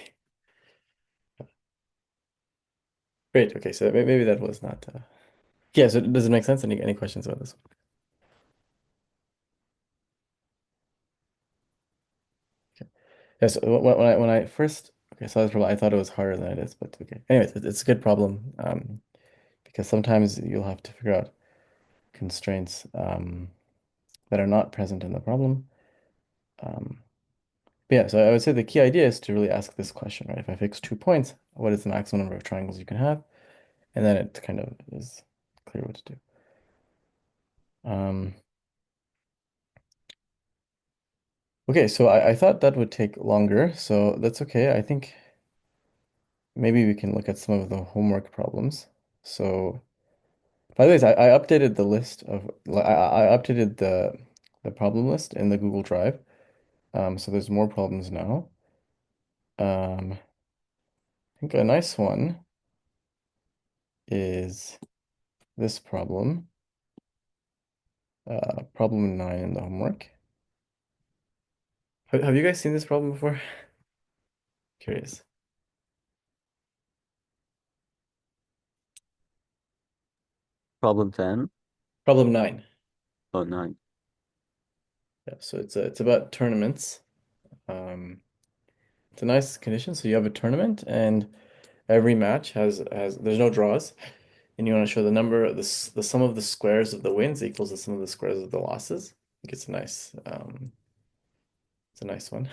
Great. Okay, so maybe that was not yeah, so does it make sense? Any questions about this one? Okay. Yeah, so when I first saw this problem, I thought it was harder than it is, but okay. Anyways, it's a good problem because sometimes you'll have to figure out constraints that are not present in the problem. But yeah, so I would say the key idea is to really ask this question, right? If I fix 2 points, what is the maximum number of triangles you can have? And then it kind of is clear what to do. Okay, so I thought that would take longer, so that's okay. I think maybe we can look at some of the homework problems. So, by the way, I updated the list of I updated the problem list in the Google Drive. So there's more problems now. I think a nice one is this problem, problem 9 in the homework. Have you guys seen this problem before? Curious. Problem 10. Problem 9. Oh, 9. Yeah, so it's about tournaments. It's a nice condition. So you have a tournament, and every match has there's no draws, and you want to show the sum of the squares of the wins equals the sum of the squares of the losses. I think it's a nice one.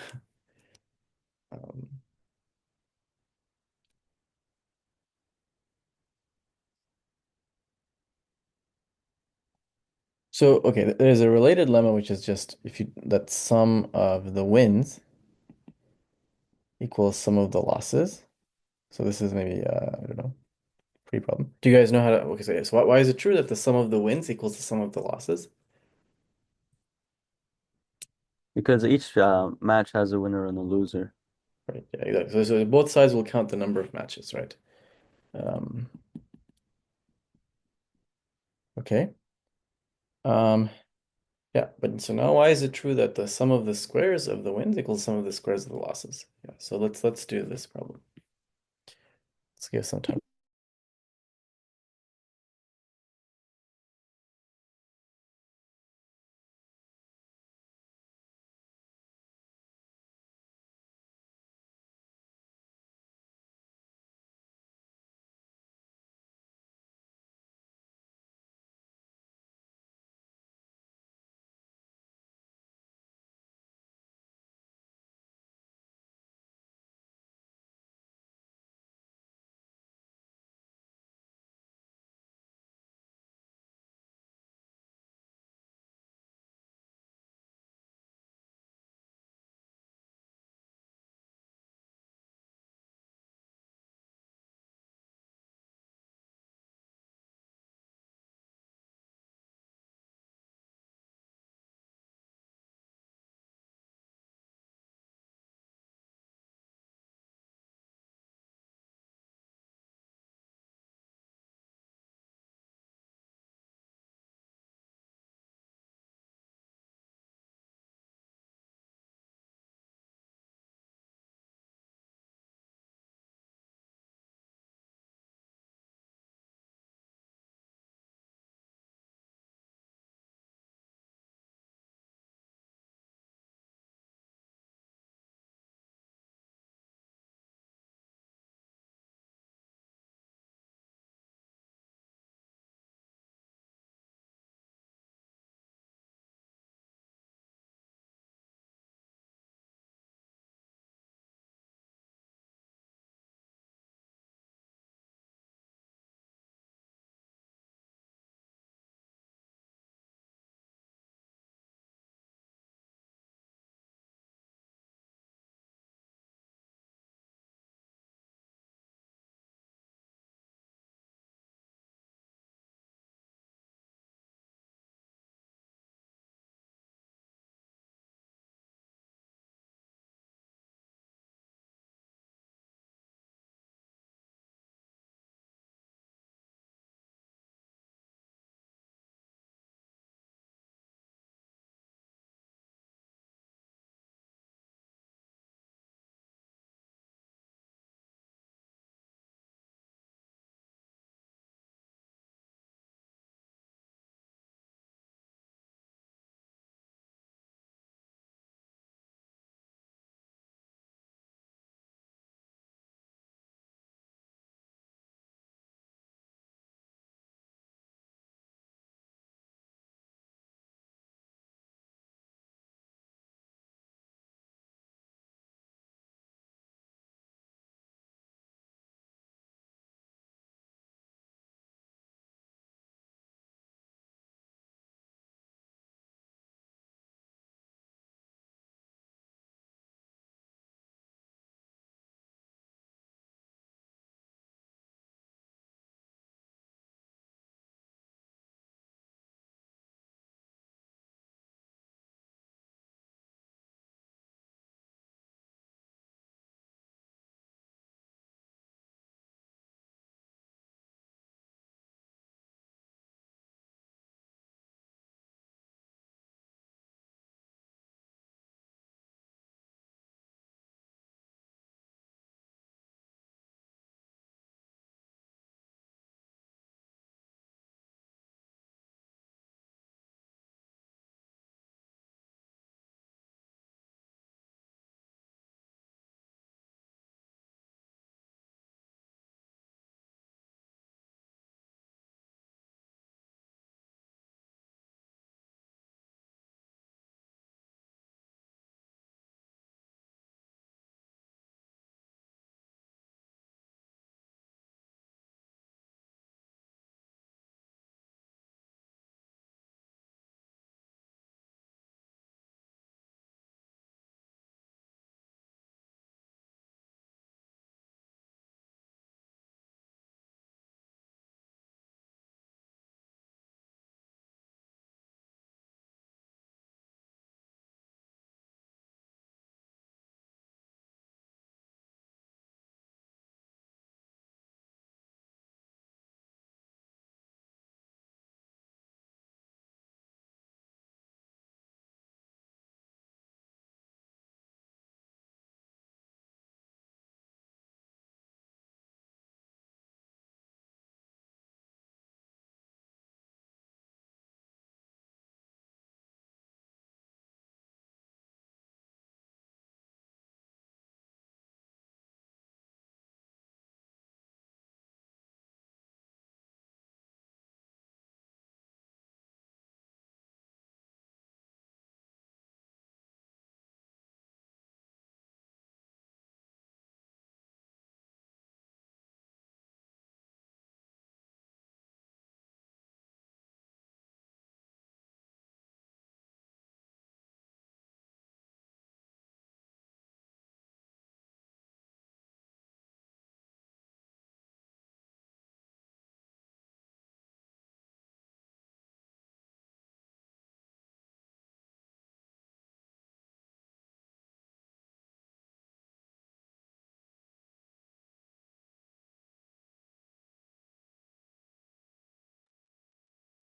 Um, so okay, there's a related lemma which is just if you that sum of the wins equals sum of the losses. So this is maybe I don't know, pre-problem. Do you guys know how to okay, so why is it true that the sum of the wins equals the sum of the losses? Because each match has a winner and a loser. Right, yeah, exactly. So both sides will count the number of matches, right? Um, okay. Yeah, but so now why is it true that the sum of the squares of the wins equals sum of the squares of the losses? Yeah, so let's do this problem. Let's give some time.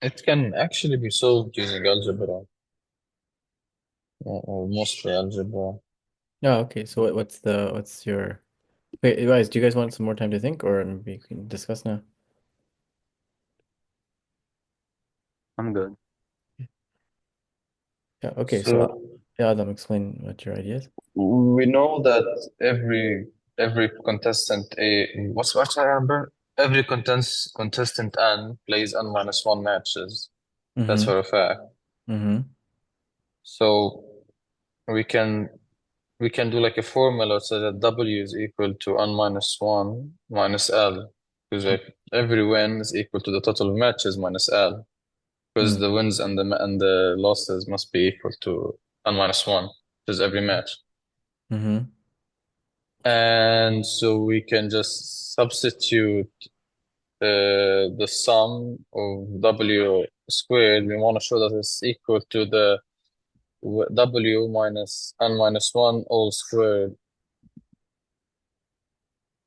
It can actually be solved using algebra or mostly algebra. Oh, okay. So what's your wait, guys, do you guys want some more time to think, or maybe you can discuss now? I'm good. Yeah, okay. So So yeah, Adam, explain what your idea is. we know that every contestant what's that number? Every contestant N plays N minus one matches. That's Mm-hmm. for a fact. Mm-hmm. So we can we can do like a formula so that W is equal to N minus one minus L. Because like every win is equal to the total of matches minus L. Because the wins and the losses must be equal to N minus one, which is every match. Mm-hmm. And so we can just substitute the sum of W squared. We want to show that it's equal to the W minus N minus one all squared.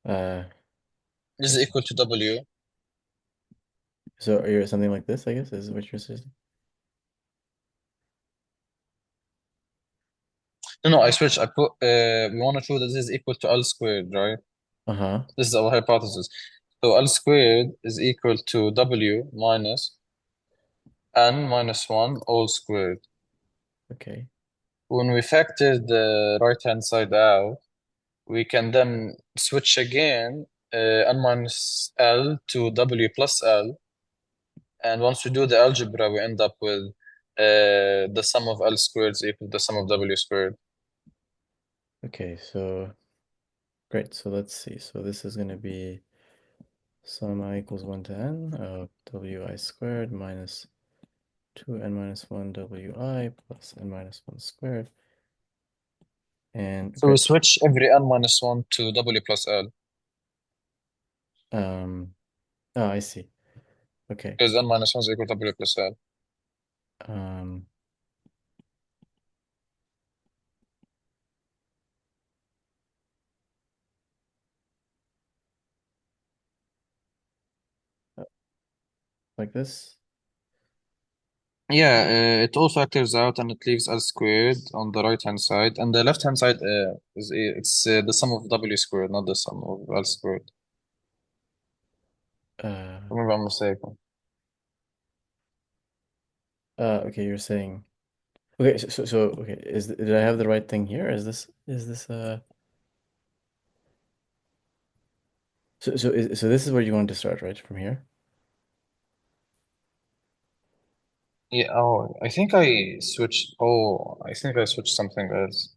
This is Okay. equal to W. So you're something like this, I guess, is what you're saying. No, I switched. I put we want to show that this is equal to L squared, right? Uh-huh. This is our hypothesis. So L squared is equal to W minus N minus one all squared. Okay. When we factor the right-hand side out, we can then switch again N minus L to W plus L. And once we do the algebra, we end up with the sum of L squared is equal to the sum of W squared. Okay, so great. So let's see. So this is going to be sum I equals 1 to n of wi squared minus 2n minus 1 wi plus n minus 1 squared. And So we great. switch every N minus 1 to W plus L. Oh, I see. Okay. Because N minus 1 is equal to W plus L. Um, like this. Yeah, it all factors out and it leaves L squared on the right-hand side. And the left-hand side it's the sum of W squared, not the sum of L squared. Maybe I'm mistaken. Okay, you're saying. Okay, so okay, did I have the right thing here? So this is where you want to start, right? From here? Yeah, I think I switched something else.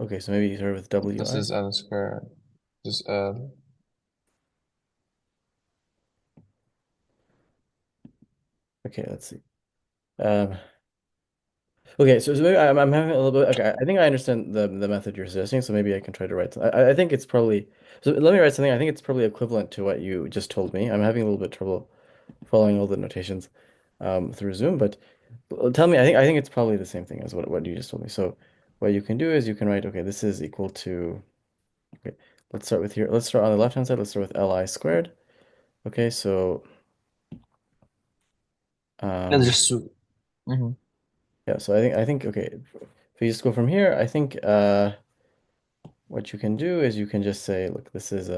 Okay, so maybe you start with This wi. is L squared. This is L. Okay, let's see. Okay, so maybe I'm having a little bit. Okay, I think I understand the method you're suggesting. So maybe I can try to write. I think it's probably. So let me write something. I think it's probably equivalent to what you just told me. I'm having a little bit trouble following all the notations through Zoom, but tell me. I think it's probably the same thing as what you just told me. So what you can do is you can write. Okay, this is equal to. Okay, let's start with here. Let's start on the left hand side. Let's start with li squared. Okay, so Let's just mm-hmm. yeah. So I think okay. If you just go from here, I think what you can do is you can just say, look, this is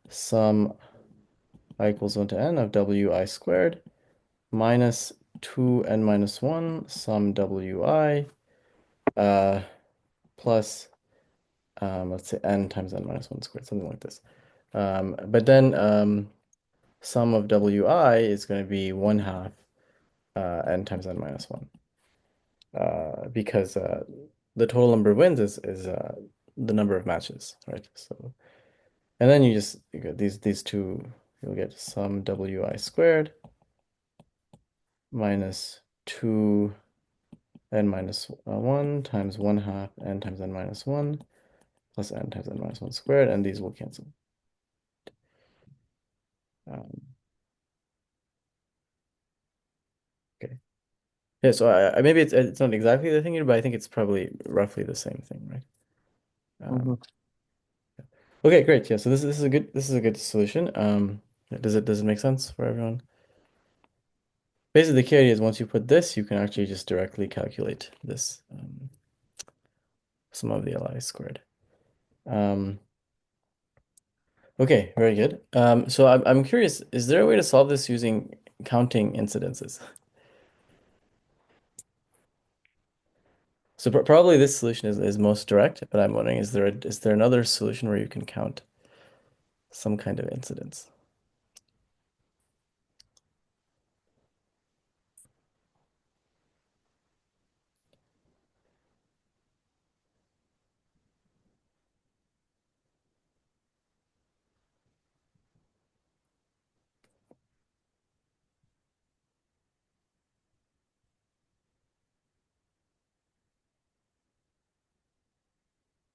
sum I equals 1 to n of wi squared minus 2n minus 1 sum wi plus, let's say n times n minus 1 squared, something like this. But then sum of wi is going to be 1 half n times n minus 1 because the total number of wins is the number of matches, right? So, and then you get these two, you'll get sum wi squared minus 2 n minus 1 times 1 half n times n minus 1 plus n times n minus 1 squared, and these will cancel. Okay. Yeah, so maybe it's not exactly the thing here, but I think it's probably roughly the same thing, right? Mm-hmm. Okay, great. Yeah, so this is a good solution. Does it make sense for everyone? basically the key idea is once you put this, you can actually just directly calculate this sum of the li squared. Okay, very good. So I'm curious, is there a way to solve this using counting incidences? So probably this solution is most direct, but I'm wondering, is there another solution where you can count some kind of incidence?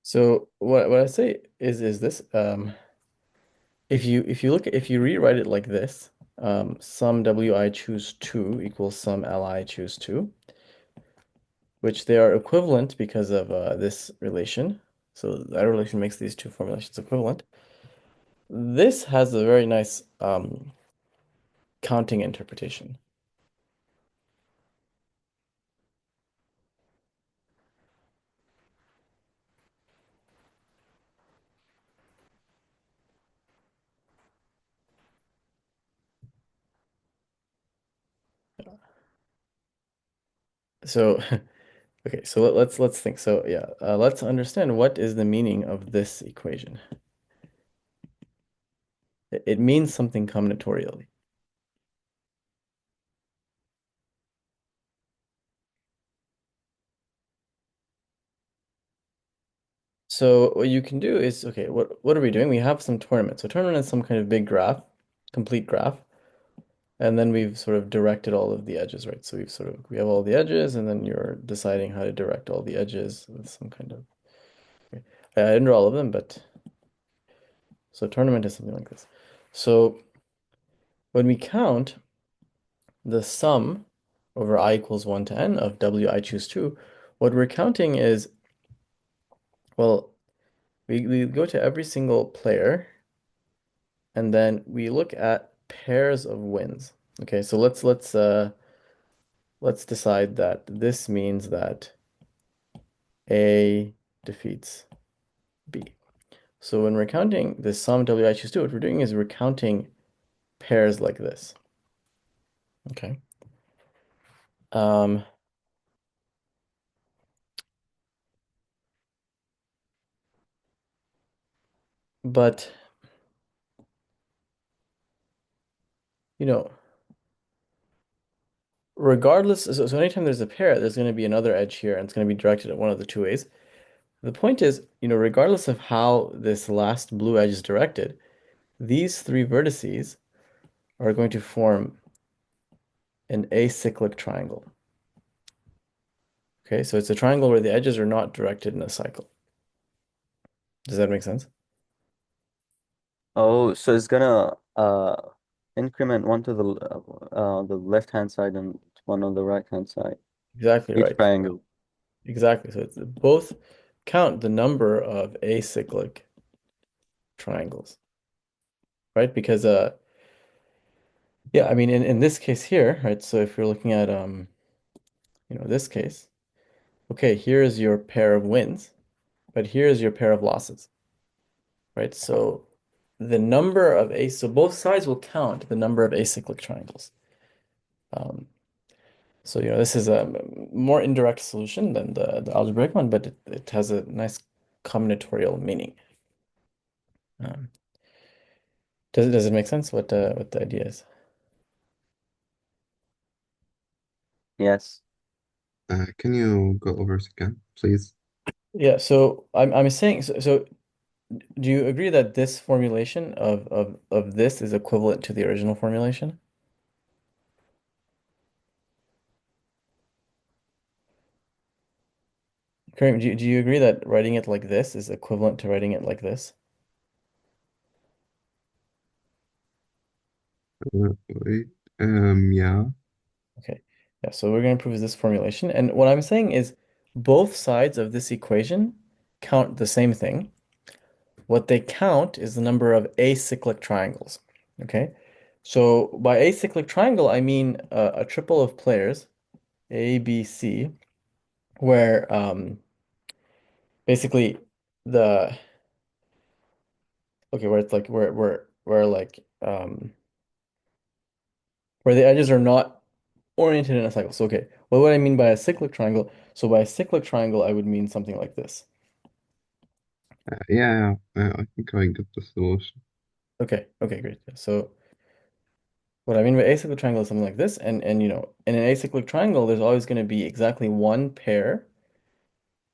So what I say is this if you rewrite it like this, sum wi choose 2 equals sum li choose 2, which they are equivalent because of this relation. So that relation makes these two formulations equivalent. This has a very nice counting interpretation. So okay, so let's think. So yeah, let's understand what is the meaning of this equation. It means something combinatorially. So what you can do is, okay, what are we doing? We have some tournament. So tournament is some kind of big graph, complete graph. And then we've sort of directed all of the edges, right? So we have all the edges, and then you're deciding how to direct all the edges with some kind of, okay. I didn't draw all of them, but so tournament is something like this. So when we count the sum over I equals 1 to n of wi choose 2, what we're counting is, well, we go to every single player, and then we look at pairs of wins. Okay, so let's decide that this means that A defeats B. So when we're counting the sum wi choose 2, what we're doing is we're counting pairs like this. Okay. But you know, regardless, so anytime there's a pair, there's going to be another edge here, and it's going to be directed at one of the two ways. The point is, regardless of how this last blue edge is directed, these three vertices are going to form an acyclic triangle. Okay, so it's a triangle where the edges are not directed in a cycle. Does that make sense? Oh, so it's gonna increment one to the left hand side and one on the right hand side. Exactly Each right. triangle. Exactly. So it's both count the number of acyclic triangles, right? Because yeah, I mean in this case here, right? So if you're looking at this case, okay, here is your pair of wins, but here is your pair of losses, right? So the number of so both sides will count the number of acyclic triangles. So this is a more indirect solution than the algebraic one, but it has a nice combinatorial meaning. Does it make sense what the idea is? Yes. Can you go over it again, please? Yeah, so I'm saying so do you agree that this formulation of this is equivalent to the original formulation? Kareem, do you agree that writing it like this is equivalent to writing it like this? Wait. Yeah. Okay. Yeah, so we're going to prove this formulation. And what I'm saying is both sides of this equation count the same thing. What they count is the number of acyclic triangles. Okay? So by acyclic triangle, I mean a triple of players, A, B, C, where basically the okay, where it's like where like where the edges are not oriented in a cycle. So okay, what would I mean by a cyclic triangle? So by a cyclic triangle, I would mean something like this. Yeah, I think I got the solution. Okay, okay, great. So what I mean by acyclic triangle is something like this, and you know, in an acyclic triangle, there's always going to be exactly one pair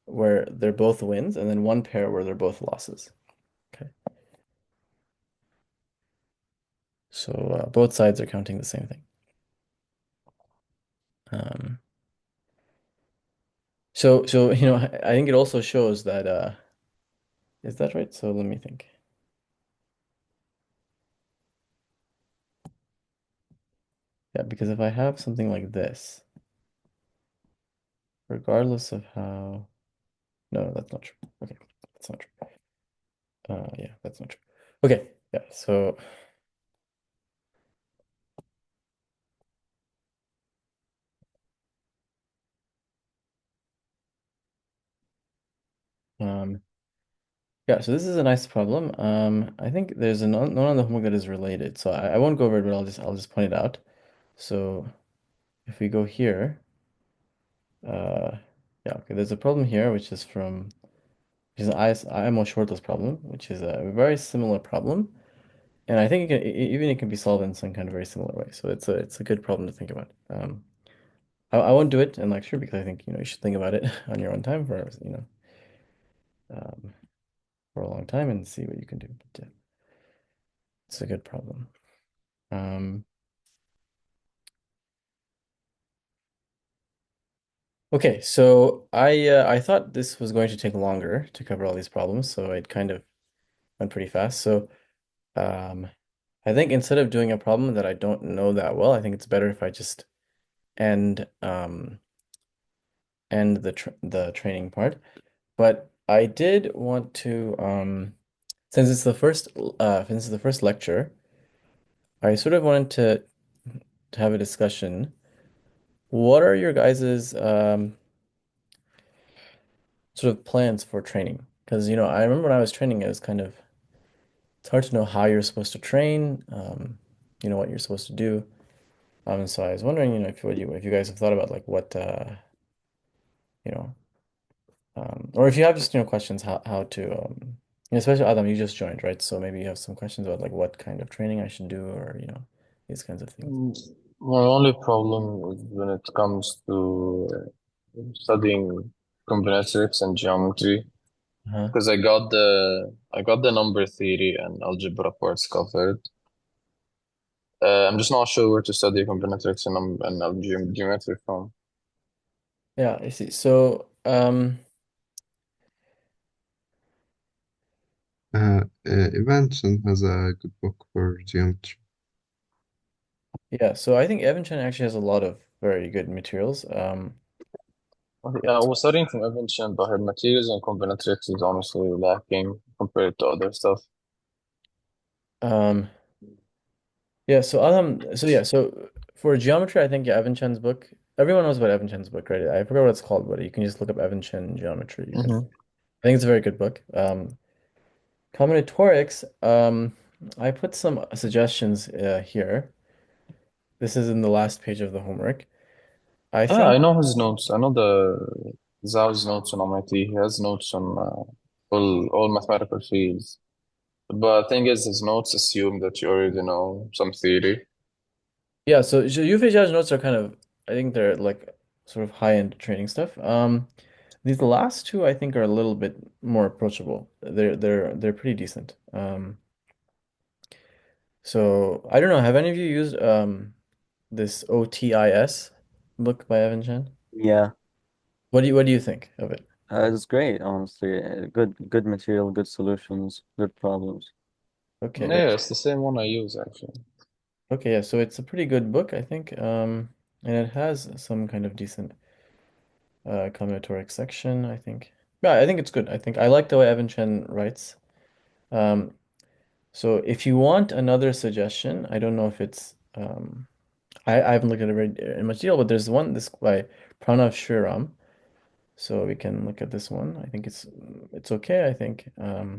where they're both wins, and then one pair where they're both losses. Okay, so both sides are counting the same thing. Um, so you know, I think it also shows that is that right? So let me think. Yeah, because if I have something like this, regardless of how, no, that's not true. Okay, that's not true. Yeah, that's not true. Okay, yeah, so um, yeah, so this is a nice problem. I think there's one on the homework that is related, so I won't go over it, but I'll just point it out. So if we go here, uh, yeah, okay, there's a problem here, which is an IMO shortlist problem, which is a very similar problem. And I think even it can be solved in some kind of very similar way. So it's a good problem to think about. I won't do it in lecture because I think you should think about it on your own time um, for a long time and see what you can do. But it's a good problem. Okay, so I thought this was going to take longer to cover all these problems, so it kind of went pretty fast. So um, I think instead of doing a problem that I don't know that well, I think it's better if I just end end the training part. But I did want to since it's the first lecture, I sort of wanted to have a discussion. What are your guys's sort of plans for training? Because I remember when I was training, it was kind of it's hard to know how you're supposed to train, what you're supposed to do. So I was wondering, if you guys have thought about like what you know or if you have just questions how to especially Adam, you just joined, right? So maybe you have some questions about like what kind of training I should do or these kinds of things. Mm, My only problem is when it comes to studying combinatorics and geometry, Uh-huh. because I got the number theory and algebra parts covered. I'm just not sure where to study combinatorics and geometry from. Yeah, I see. So Eventually has a good book for geometry. yeah, so I think Evan Chen actually has a lot of very good materials. Okay, I was studying from Evention, but her materials and combinatorics is honestly lacking compared to other stuff. Um, yeah, so so for geometry, I think Evan Chen's book, everyone knows about Evan Chen's book, right? I forgot what it's called, but you can just look up Evan Chen geometry. I think it's a very good book. Combinatorics, I put some suggestions here. This is in the last page of the homework. I Yeah, I think, know his notes. I know the Zhao's notes on MIT. He has notes on all mathematical fields. But the thing is, his notes assume that you already know some theory. yeah, so Yu notes are kind of, I think they're like sort of high-end training stuff. These last two I think are a little bit more approachable. They're pretty decent. So I don't know, have any of you used this OTIS book by Evan Chen? Yeah, What do you think of it? it's great, honestly. Good material, good solutions, good problems. Okay, yeah. Yeah, it's the same one I use actually. Okay, yeah, so it's a pretty good book, I think. And it has some kind of decent combinatoric section, I think. Yeah, I think it's good. I like the way Evan Chen writes. Um, So if you want another suggestion, I don't know if it's I haven't looked at it very in much detail, but there's one this by Pranav Shriram. So we can look at this one. I think it's okay, I think. Yeah,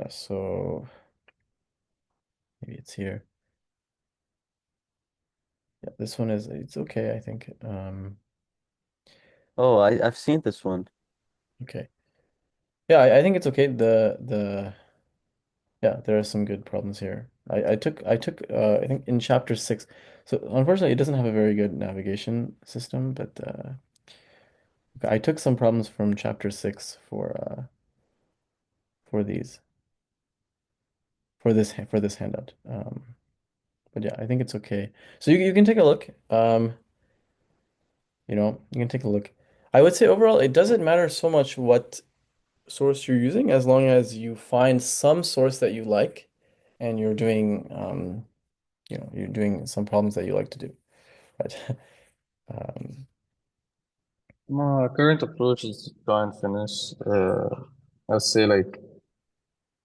so maybe it's here. Yeah, this one is it's okay, I think. Oh, I've seen this one. Okay. Yeah, I think it's okay. The yeah, there are some good problems here. I took I think in chapter 6. So unfortunately it doesn't have a very good navigation system, but I took some problems from chapter 6 for these for this handout. But yeah, I think it's okay. So you can take a look. You can take a look. I would say overall it doesn't matter so much what source you're using as long as you find some source that you like and you're doing you're doing some problems that you like to do, right? Um, My current approach is to try and finish, let's say, like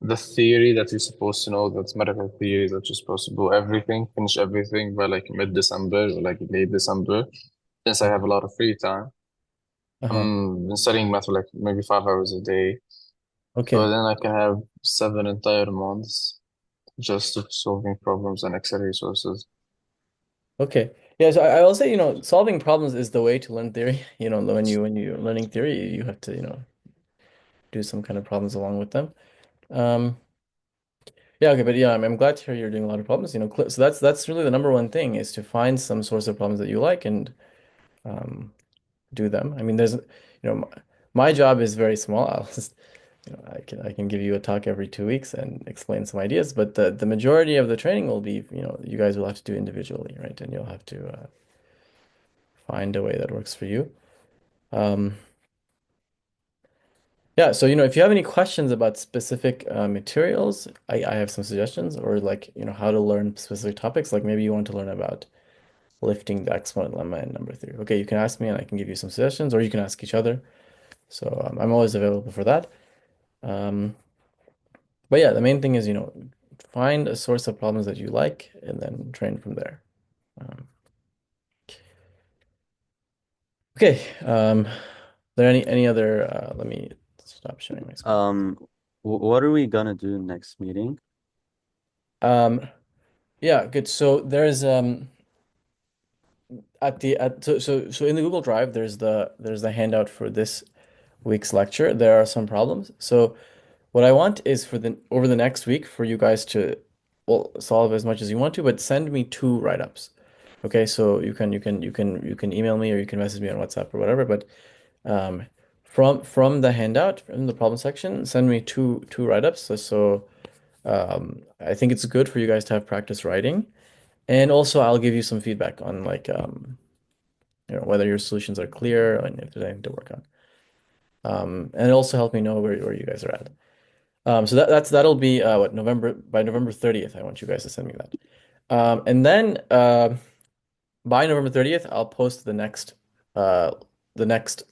the theory that you're supposed to know, that's medical theory that you're supposed to do everything, finish everything by like mid-December or like late December, since I have a lot of free time. uh-huh. Been studying math for like maybe 5 hours a day. So Okay. then I can have 7 entire months just of solving problems and Excel resources. Okay. Yeah, so I will say, solving problems is the way to learn theory. When you're learning theory, you have to, do some kind of problems along with them. Um, yeah, okay, but yeah, I'm glad to hear you're doing a lot of problems. So that's really the number one thing is to find some source of problems that you like and um, do them. I mean, my job is very small. I'll just, I can give you a talk every 2 weeks and explain some ideas, but the majority of the training will be, you guys will have to do individually, right? And you'll have to find a way that works for you. Um, yeah, so if you have any questions about specific materials, I have some suggestions, or like how to learn specific topics. Like maybe you want to learn about lifting the exponent lemma and number theory. Okay, you can ask me and I can give you some suggestions, or you can ask each other. So I'm always available for that. Um, but yeah, the main thing is find a source of problems that you like and then train from there. Um, okay. There any other? Let me stop sharing my screen. What are we gonna do next meeting? Um, yeah, good. So there's so in the Google Drive there's the handout for this week's lecture. There are some problems. So what I want is for the over the next week for you guys to well solve as much as you want to, but send me two write-ups. Okay, so you can email me or you can message me on WhatsApp or whatever, but um from the handout from the problem section, send me two write-ups. So I think it's good for you guys to have practice writing. And also I'll give you some feedback on like whether your solutions are clear and if there's anything to work on. And it also help me know where you guys are at. So that'll be what November 30th. I want you guys to send me that. And then by November 30th, I'll post the next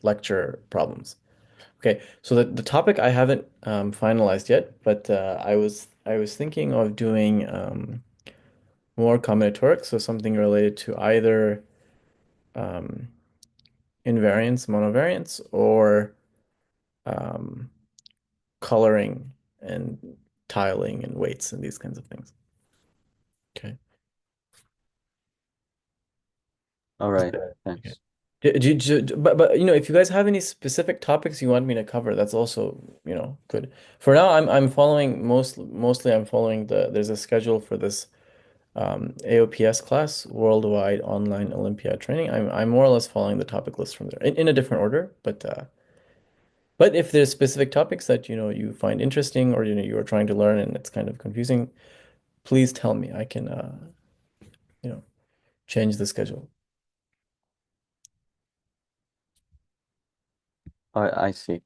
lecture problems. Okay, so the topic I haven't finalized yet, but I was thinking of doing more combinatorics, so something related to either um, invariance, monovariance, or um, coloring and tiling and weights and these kinds of things. Okay. All right, Okay. thanks. But if you guys have any specific topics you want me to cover, that's also, good. For now, I'm following mostly I'm following there's a schedule for this AOPS class, Worldwide Online Olympiad Training. I'm more or less following the topic list from there in a different order, but if there's specific topics that you find interesting or you are trying to learn and it's kind of confusing, please tell me. I can you know change the schedule. I see.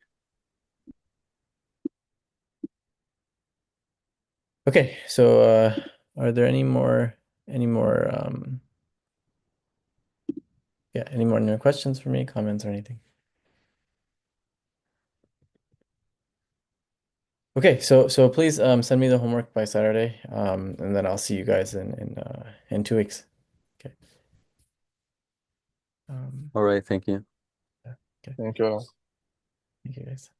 Okay, so are there any more yeah, any more questions for me, comments or anything? Okay, so please send me the homework by Saturday, and then I'll see you guys in 2 weeks. Okay. All right, thank you. Yeah, okay. Thank you. Thank you guys.